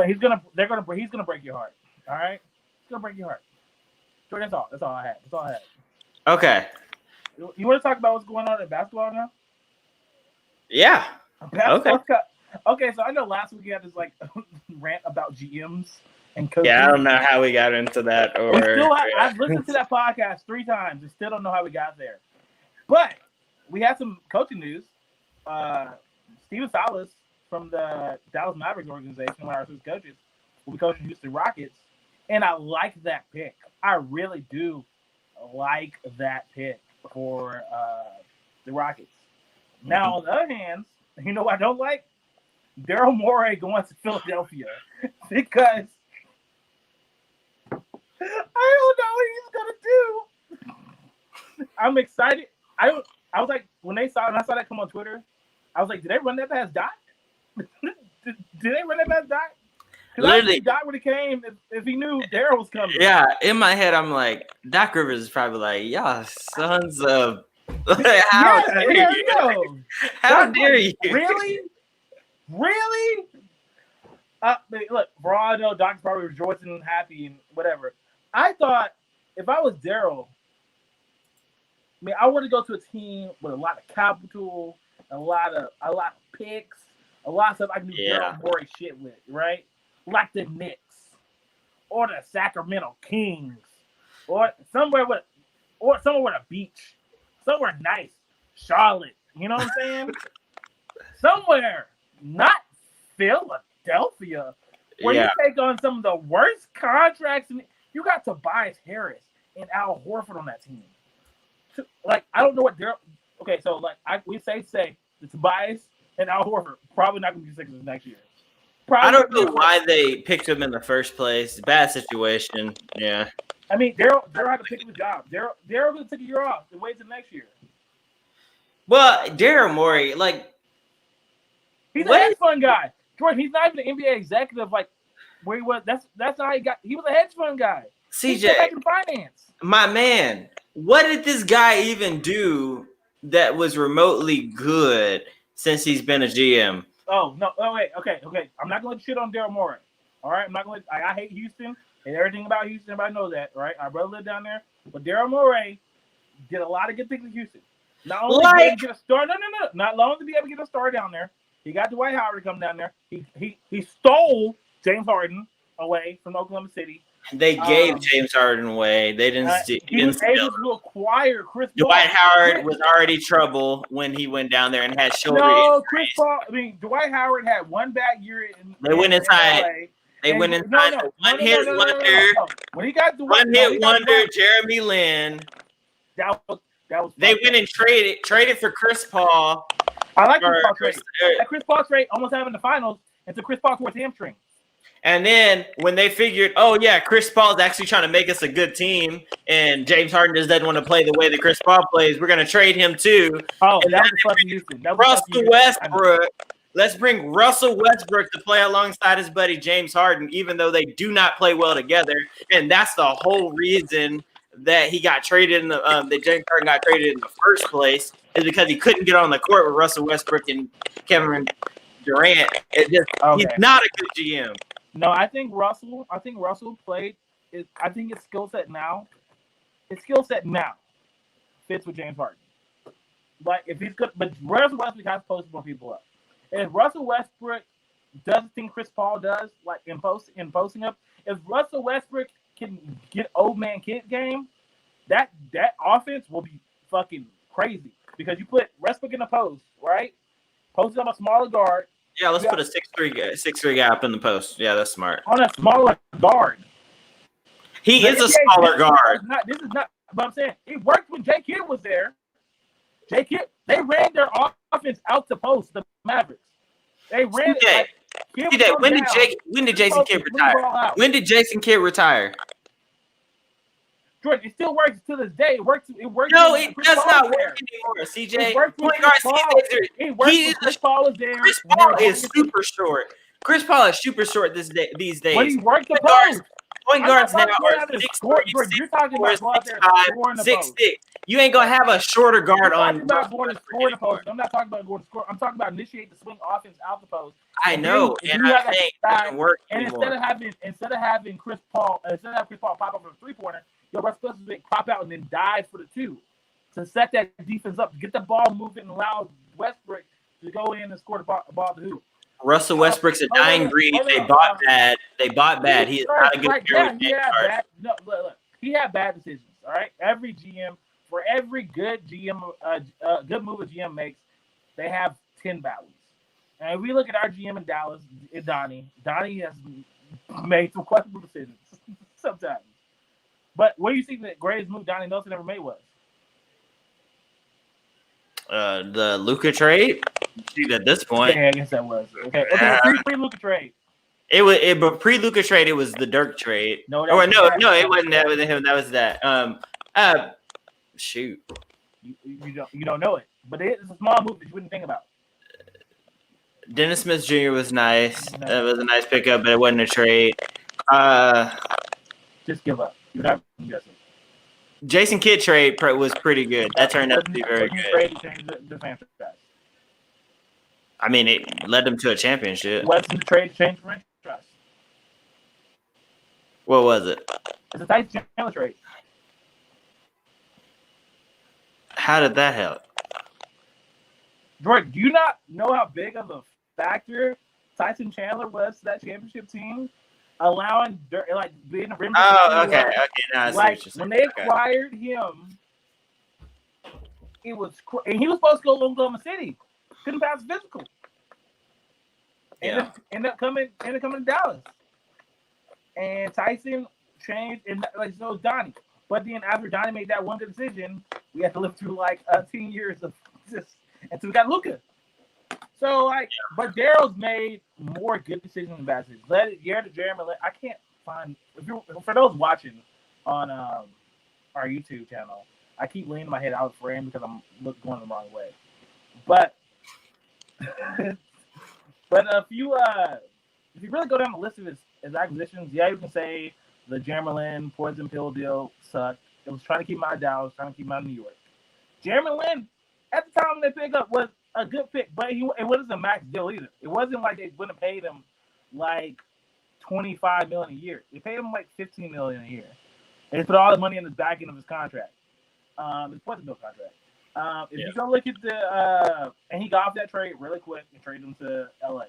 He's gonna break your heart. All right. He's gonna break your heart. So that's all. That's all I had. Okay. You want to talk about what's going on in basketball now? Yeah. Basketball. Okay. So I know last week you had this like rant about GMs and coaches. Yeah, I don't know how we got into that. I've listened to that podcast 3 times and still don't know how we got there. But we had some coaching news. Steven Silas from the Dallas Mavericks organization, one of our assistant coaches, will be coaching Houston Rockets. And I like that pick. I really do like that pick for the Rockets. Now, on the other hand, you know what I don't like? Daryl Morey going to Philadelphia because I don't know what he's gonna do. I'm excited. I was like, when I saw that come on Twitter, I was like, did they run that past Doc? did they run that past Doc? Literally, Doc would have came if he knew Daryl was coming. Yeah, in my head, I'm like, Doc Rivers is probably like, y'all sons of how dare you? How dare you? Really? Look, for all I know, Doc's probably rejoicing and happy and whatever. I thought if I was Daryl, I want to go to a team with a lot of capital, a lot of picks, a lot of stuff I can do Daryl Morey shit with, right? Like the Knicks or the Sacramento Kings or somewhere with a beach, somewhere nice, Charlotte. You know what I'm saying? Somewhere, not Philadelphia, where you take on some of the worst contracts. You got Tobias Harris and Al Horford on that team. Like, I don't know what they're. Okay, so like we say the Tobias and Al Horford probably not going to be Sixers next year. I don't know why they picked him in the first place. Bad situation. Yeah. I mean, Daryl had to pick him a job. Daryl going to take a year off and wait till next year. Well, Daryl Morey, like, he's a hedge fund guy. Jordan, he's not even an NBA executive like where he was. That's not how he got. He was a hedge fund guy. CJ, finance. My man, what did this guy even do that was remotely good since he's been a GM? Oh no! Oh wait, okay. I'm not going to shit on Daryl Morey. All right, I'm not going. I hate Houston and everything about Houston. Everybody knows that, right? Our brother lived down there, but Daryl Morey did a lot of good things in Houston. Not only did he get a start, not long to be able to get a start down there. He got Dwight Howard to come down there. He stole James Harden away from Oklahoma City. They gave James Harden away. They didn't. He was able to acquire Chris Paul. Dwight Howard was already trouble when he went down there and had shoulder injuries. Chris Paul. I mean, Dwight Howard had one bad year. They went inside. They went inside the one-hit wonder. When he got the one-hit wonder, Jeremy Lin. That was. They went and traded for Chris Paul. I like Chris Paul trade. That Chris Paul trade almost having the finals until Chris Paul tore his hamstring. And then when they figured, oh yeah, Chris Paul's actually trying to make us a good team, and James Harden just doesn't want to play the way that Chris Paul plays, we're gonna trade him too. Oh, and that was fucking Houston. Russell Westbrook. Let's bring Russell Westbrook to play alongside his buddy James Harden, even though they do not play well together. And that's the whole reason that he got traded that James Harden got traded in the first place, is because he couldn't get on the court with Russell Westbrook and Kevin Durant. He's not a good GM. No, I think Russell played. I think his skill set now fits with James Harden. Like if he's good, but Russell Westbrook has to post more people up. If Russell Westbrook does the thing Chris Paul does, like in posting up, if Russell Westbrook can get old man kid game, that offense will be fucking crazy because you put Westbrook in the post, right? Posting up a smaller guard. Yeah, let's put a 6'3" guy up in the post. Yeah, that's smart. On a smaller guard. He is a smaller guard. This is not. But I'm saying it worked when Jay Kidd was there. Jay Kidd, they ran their offense out to post the Mavericks. They ran it. CJ, Like, Kidd was CJ, coming down. when did Jason Kidd Swing the ball retire? out. When did Jason Kidd retire? Jordan, it still works to this day. It works. It works. No, when it Chris does Paul not was work there. anymore, It CJ. worked when Point guard Chris Paul. CJ, It worked when Chris Paul was there. Chris when they were Paul is going to- super short. Chris Paul is super short these days. But he worked the Point guards, post. point I'm guards not now talking about are out there 6'3", score. Jordan, you're talking about going out there and scoring the 6'5", post. 6'6". You ain't gonna have a shorter guard I'm on. talking about going to score the post. I'm not talking about going to score. I'm talking about initiate the swing offense out the post. I know, If and you I'm have that saying it guy, doesn't work and anymore. instead of having Chris Paul pop up for the 3-pointer, your Russell Westbrook pop out and then dive for the 2 to set that defense up, to get the ball moving and allow Westbrook to go in and score the ball at the hoop. Russell Westbrook's a dying breed. They bought bad. They bought bad. He is not a good player with James Harden. Look, he had bad decisions. All right, every GM, for every good GM, good move a GM makes, they have 10 bad ones. And if we look at our GM in Dallas, Donnie has made some questionable decisions sometimes. But what do you think the greatest move Donnie Nelson ever made was? The Luka trade. See, at this point, Yeah, I guess that was okay. Pre-Luka trade. But pre-Luka trade, it was the Dirk trade. No, it wasn't that with him. That was that. Shoot. You don't know it, but it's a small move that you wouldn't think about. Dennis Smith Jr. was nice. It was a nice pickup, but it wasn't a trade. Just give up. You're not guessing. Jason Kidd trade was pretty good. That turned out to be very good. Trade changed the franchise. I mean, it led them to a championship. What's the trade change the franchise? What was it? It's a Tyson Chandler trade. How did that help? Jordan, do you not know how big of a factor Tyson Chandler was to that championship team? Allowing being a rim. Oh, okay. Now I see like what you're saying. when they acquired him, it was and he was supposed to go to Oklahoma City. Couldn't pass physical. Yeah. Ended up coming to Dallas. And Tyson changed, and so Donnie. But then after Donnie made that one good decision, we had to live through 10 years of this until we got Luka. So but Daryl's made more good decisions than bad decisions. Jeremy, I can't find for those watching on our YouTube channel. I keep leaning my head out of frame because I'm going the wrong way. But if you really go down the list of his acquisitions, yeah, you can say the Jeremy Lin poison pill deal sucked. It was trying to keep him out of Dallas, trying to keep him out of New York. Jeremy Lin, at the time when they picked up, was a good pick, but it wasn't a max deal either. It wasn't like they wouldn't have paid him $25 million a year. They paid him $15 million a year. And they put all the money in the back end of his contract, his poison pill contract. If you go look at and he got off that trade really quick and traded him to LA.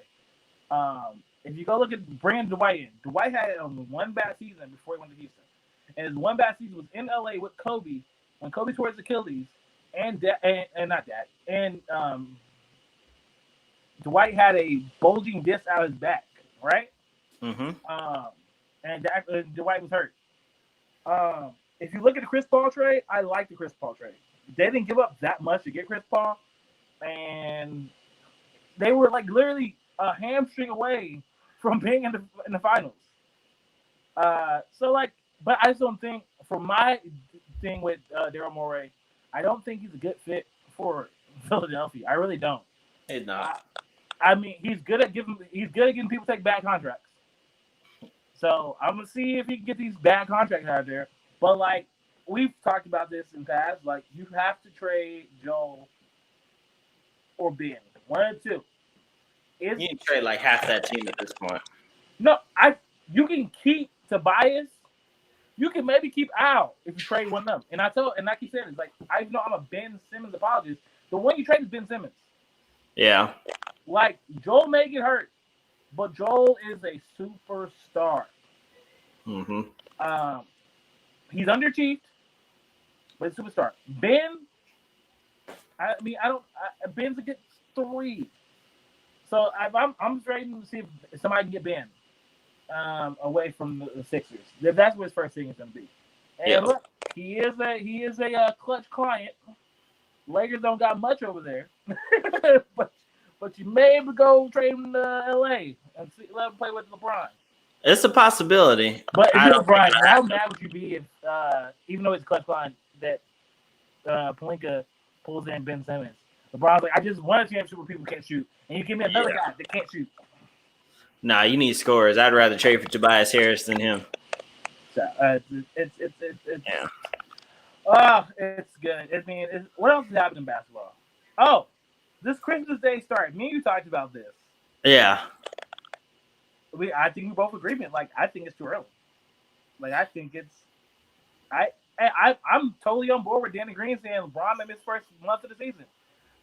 If you go look at bringing Dwight in, Dwight had one bad season before he went to Houston. And his one bad season was in LA with Kobe, when Kobe tore his Achilles, and Dwight had a bulging disc out of his back, right? Mm-hmm. And Dwight was hurt. If you look at the Chris Paul trade, I like the Chris Paul trade. They didn't give up that much to get Chris Paul, and they were literally a hamstring away from being in the finals. But I just don't think, for my thing with Daryl Morey, I don't think he's a good fit for Philadelphia. I really don't. He's not. I mean, he's good at getting people to take bad contracts. So I'm gonna see if he can get these bad contracts out there. But we've talked about this in the past, you have to trade Joel or Ben, one or two. You can trade half that team at this point. No, you can keep Tobias. You can maybe keep Al if you trade one of them. And I keep saying this, I know I'm a Ben Simmons apologist. The one you trade is Ben Simmons. Yeah. Joel may get hurt, but Joel is a superstar. Mm-hmm. He's underachieved, but he's a superstar. Ben, Ben's a good 3. So I'm trading to see if somebody can get Ben away from the Sixers. That's what his first thing is going to be. And look, he is a clutch client. Lakers don't got much over there, but you may go trade him to LA and let him play with LeBron. It's a possibility. But if you're LeBron, how mad would you be if, even though it's a clutch line, that Pelinka pulls in Ben Simmons? LeBron's like, I just won a championship where people can't shoot, and you give me another guy that can't shoot. Nah, you need scores. I'd rather trade for Tobias Harris than him. So it's it's good. I mean, what else is happening in basketball? Oh, this Christmas Day start. Me and you talked about this. Yeah. I think we both agree. Like, I think it's too early. Like, I think it's. I'm totally on board with Danny Green saying LeBron in his first month of the season.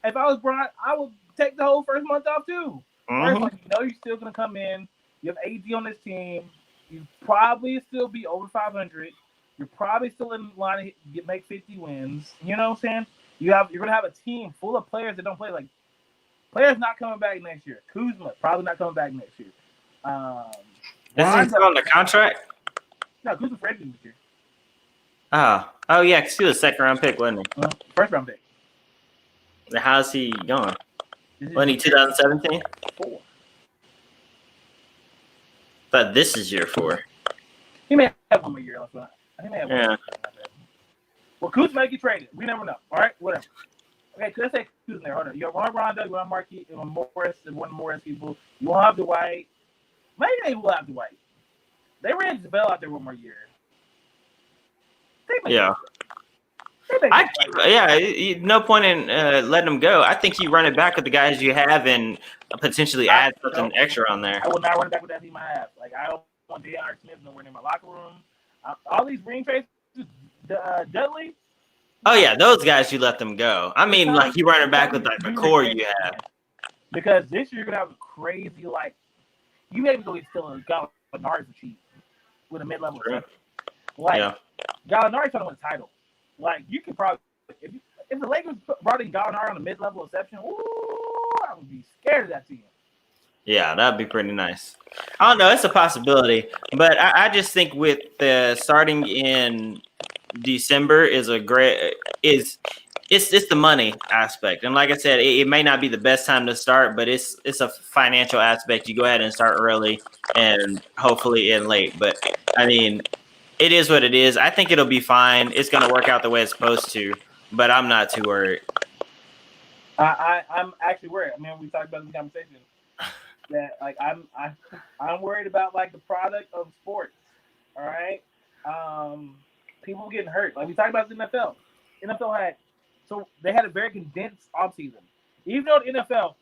If I was LeBron, I would take the whole first month off too. Mm-hmm. Like, you're still gonna come in. You have AD on this team. You probably still be over 500. You're probably still in line to make 50 wins. You know what I'm saying? You're gonna have a team full of players that don't play. Like, players not coming back next year. Kuzma probably not coming back next year. Isn't he still on the contract? No, Kuzma's free agent this year. Oh yeah, because he was a second-round pick, wasn't he? First-round pick. How's he going? Wasn't he 2017? 4. But this is year 4. He may have 1 more year left. I think he may have 1 Yeah. more year. Well, Kuzma may get traded. We never know. All right, whatever. Okay, let's say Kuzma there. Hold on. You have Rondo, you have Marquis, you have Morris, and one Morris people. You won't have Dwight. Maybe they will have Dwight. They ran Isabel out there 1 more year. Yeah. No point in letting them go. I think you run it back with the guys you have and potentially add something extra on there. I will not run it back with that team I have. Like, I don't want J.R. Smith nowhere near my locker room. All these ring trades, Dudley. Oh yeah, those guys you let them go. I mean, like, you run it back with like the core you have. Because this year you're gonna have a crazy, like, you maybe go still a Gallinari for cheap with a mid-level. Like, Gallinari's trying to win a title. Like, you could probably, if the Lakers brought in Gallinari on a mid-level exception, I would be scared of that team. Yeah, that'd be pretty nice. I don't know, it's a possibility, but I just think with the starting in December is a great it's the money aspect, and like I said, it may not be the best time to start, but it's a financial aspect. You go ahead and start early and hopefully end late, but I mean, it is what it is. I think it'll be fine. It's going to work out the way it's supposed to, but I'm not too worried. I'm actually worried. I mean, we talked about this conversation that, like, I'm worried about, like, the product of sports. All right, people getting hurt. Like, we talked about the NFL. They had a very condensed offseason. Even though the NFL,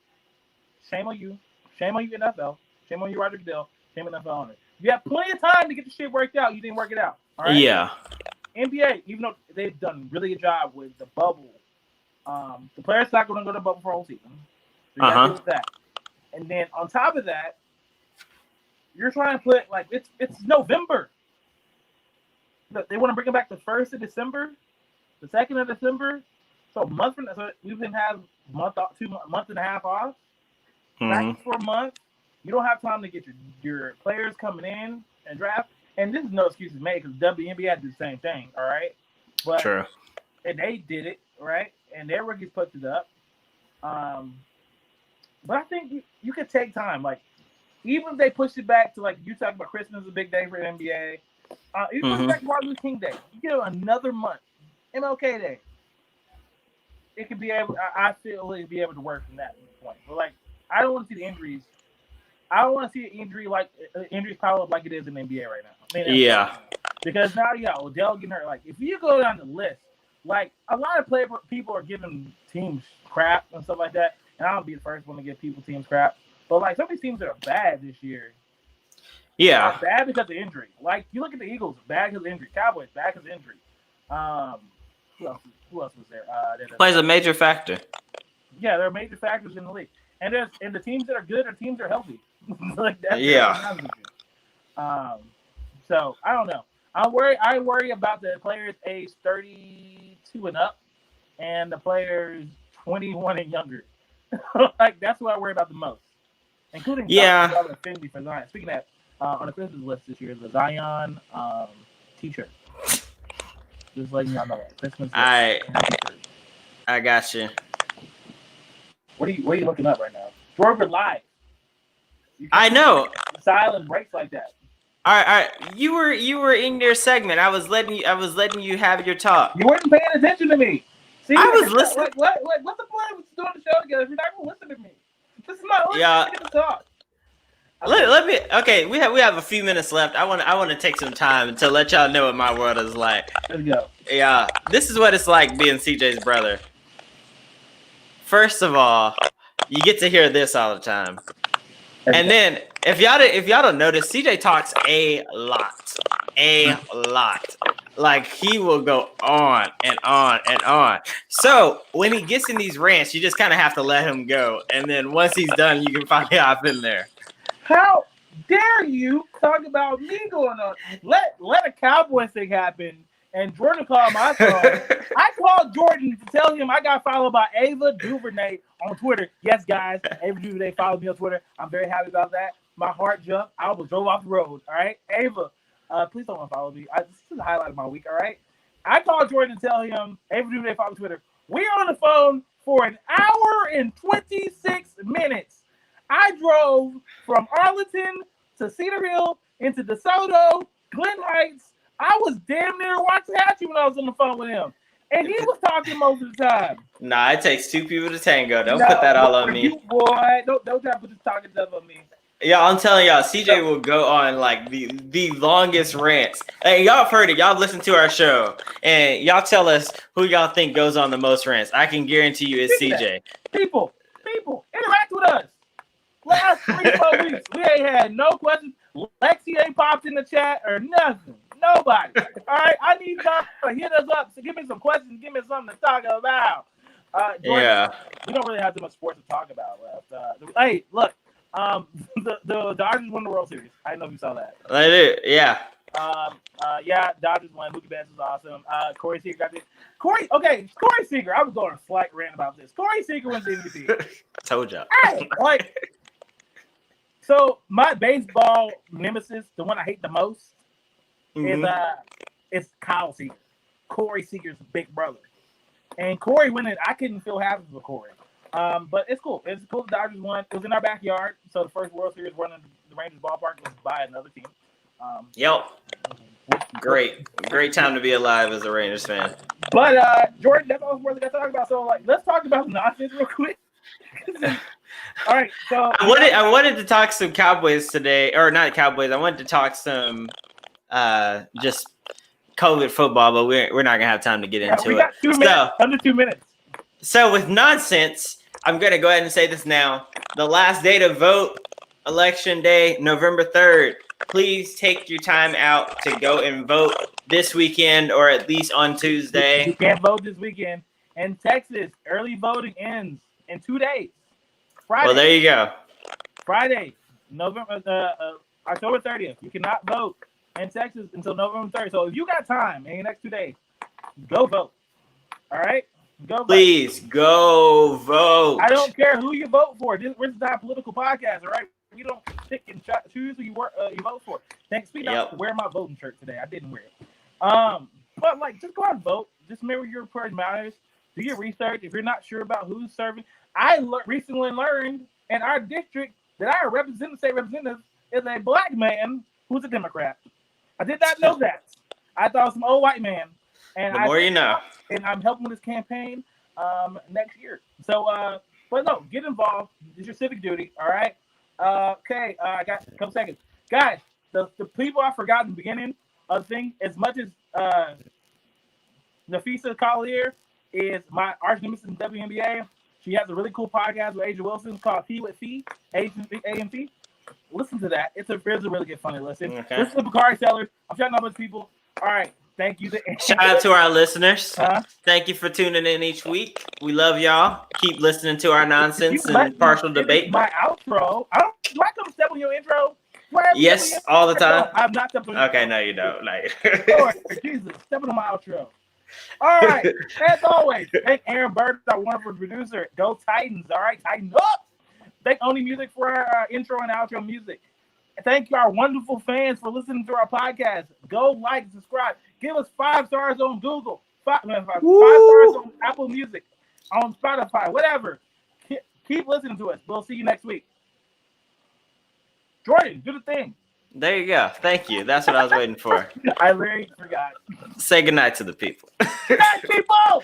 shame on you, NFL, shame on you, Roger Goodell, shame on NFL owners. You have plenty of time to get the shit worked out. You didn't work it out. All right? Yeah. NBA, even though they've done a really good job with the bubble, the players not going to go to the bubble for a whole season. So you got to deal with that. And then on top of that, you're trying to put, like, it's November. Look, they want to bring it back the 1st of December, the 2nd of December. So we've been having month and a half off. Practice for a month. You don't have time to get your players coming in and draft. And this is no excuses made because WNBA did the same thing, all right? But True. And they did it, right? And their rookies put it up. But I think you could take time. Like, even if they push it back to, like, you talk about Christmas is a big day for the NBA. You push it back to Martin Luther King Day. You get another month. MLK Day. It could be able. I feel it'd be able to work from that point. But, like, I don't want to see the injuries. I don't want to see an injuries pile up like it is in the NBA right now. I mean, because now you got Odell getting hurt. Like, if you go down the list, like, a lot of people are giving teams crap and stuff like that. And I don't be the first one to give teams crap. But, like, some of these teams that are bad this year. Yeah. Bad because of injury. Like, you look at the Eagles, bad because of injury. Cowboys, bad because of injury. Who else was there? Plays a major factor. Yeah, there are major factors in the league. And the teams that are good are teams that are healthy. Like, that's so I don't know. I worry about the players age 32 and up and the players 21 and younger. Like, that's what I worry about the most. Including Affinity for Zion. Speaking of that, on the Christmas list this year is the Zion t-shirt. Just letting y'all know that. Christmas I got you. What are you looking up right now? We're live. I know. Silent breaks like that. All right. You were in your segment. I was letting you have your talk. You weren't paying attention to me. See, I was listening. What's the point of doing the show together if you're not gonna listen to me? This is my talk. Let me. Okay, we have a few minutes left. I want to take some time to let y'all know what my world is like. Let's go. Yeah, this is what it's like being CJ's brother. First of all, you get to hear this all the time, and then if y'all don't notice, CJ talks a lot. Like he will go on and on and on. So when he gets in these rants, you just kind of have to let him go, and then once he's done, you can finally hop in there. How dare you talk about me going on? Let a Cowboy thing happen, and Jordan called my phone. I called Jordan to tell him I got followed by Ava DuVernay on Twitter. Yes, guys, Ava DuVernay followed me on Twitter. I'm very happy about that. My heart jumped. I almost drove off the road. All right, Ava, please don't unfollow me. This is the highlight of my week. All right, I called Jordan to tell him Ava DuVernay followed me on Twitter. We're on the phone for an hour and 26 minutes. I drove from Arlington to Cedar Hill into DeSoto, Glen Heights. I was damn near Waxahachie when I was on the phone with him. And he was talking most of the time. Nah, it takes two people to tango. Don't put that all on me. You, boy, don't try to put this talking stuff on me. Yeah, I'm telling y'all, CJ will go on like the longest rants. Hey, y'all have heard it. Y'all listen to our show. And y'all tell us who y'all think goes on the most rants. I can guarantee you it's CJ. People, interact with us. Last 3-4 weeks, we ain't had no questions. Lexi ain't popped in the chat or nothing. Nobody. All right, I need y'all to hit us up. So give me some questions. Give me something to talk about. Jordan, Yeah. We don't really have too much sports to talk about left. Hey, look. The Dodgers won the World Series. I don't know if you saw that. I do. Yeah. Yeah, Dodgers won. Mookie Betts was awesome. Corey Seager got this. Corey Seager. I was going on a slight rant about this. Corey Seager wins the MVP. I told y'all. Hey, so my baseball nemesis, the one I hate the most, is Kyle Seager, Corey Seager's big brother. And Corey winning, I couldn't feel happy for Corey. But it's cool. It's cool. The Dodgers won. It was in our backyard. So the first World Series run in the Rangers ballpark was by another team. Yep. Great time to be alive as a Rangers fan. But Jordan, that's all we're going to talk about. So let's talk about nonsense real quick. All right. So I wanted to talk some Cowboys today, or not Cowboys. I wanted to talk some just COVID football, but we're not gonna have time to get into it. 2 minutes, under 2 minutes. So with nonsense, I'm gonna go ahead and say this now. The last day to vote, Election Day, November 3rd. Please take your time out to go and vote this weekend, or at least on Tuesday. You can't vote this weekend. In Texas, early voting ends in 2 days. Friday. Well, there you go. Friday, October 30th. You cannot vote in Texas until November 3rd. So if you got time in the next 2 days, go vote. All right? Go vote. Please go vote. I don't care who you vote for. We're not a political podcast, all right? You don't pick and choose who you vote for. Thanks. Speaking of, wear my voting shirt today. I didn't wear it. But just go out and vote. Just remember your person matters. Do your research. If you're not sure about who's serving, I recently learned in our district that our state representative is a black man who's a Democrat. I did not know that. I thought it was some old white man. And the more you know. And I'm helping with this campaign next year. So, but no, get involved. It's your civic duty. All right. Okay. I got a couple seconds, guys. The people I forgot in the beginning of the thing, as much as Nafisa Collier is my arch nemesis in WNBA. She has a really cool podcast with Asia Wilson called P with Fee, AMC. Listen to that. It's a really good, funny listen. Okay. Listen to Bakari Sellers. I'm shouting out a bunch of people. All right. Thank you. Shout out to our liceners. Thank you for tuning in each week. We love y'all. Keep listening to our nonsense and partial debate. My outro. Do I come step on your intro? Yes, all the time. I'm not stepping on Okay, no, you don't. Lord, Jesus, stepping on my outro. All right. As always, thank Aaron Bird, our wonderful producer. Go Titans. All right, tighten up. Thank Only Music for our intro and outro music. Thank you, our wonderful fans, for listening to our podcast. Go like, subscribe. Give us 5 stars on Google. 5 stars on Apple Music, on Spotify, whatever. Keep listening to us. We'll see you next week. Jordan, do the thing. There you go. Thank you. That's what I was waiting for. I literally forgot. Say goodnight to the people. Good night, people!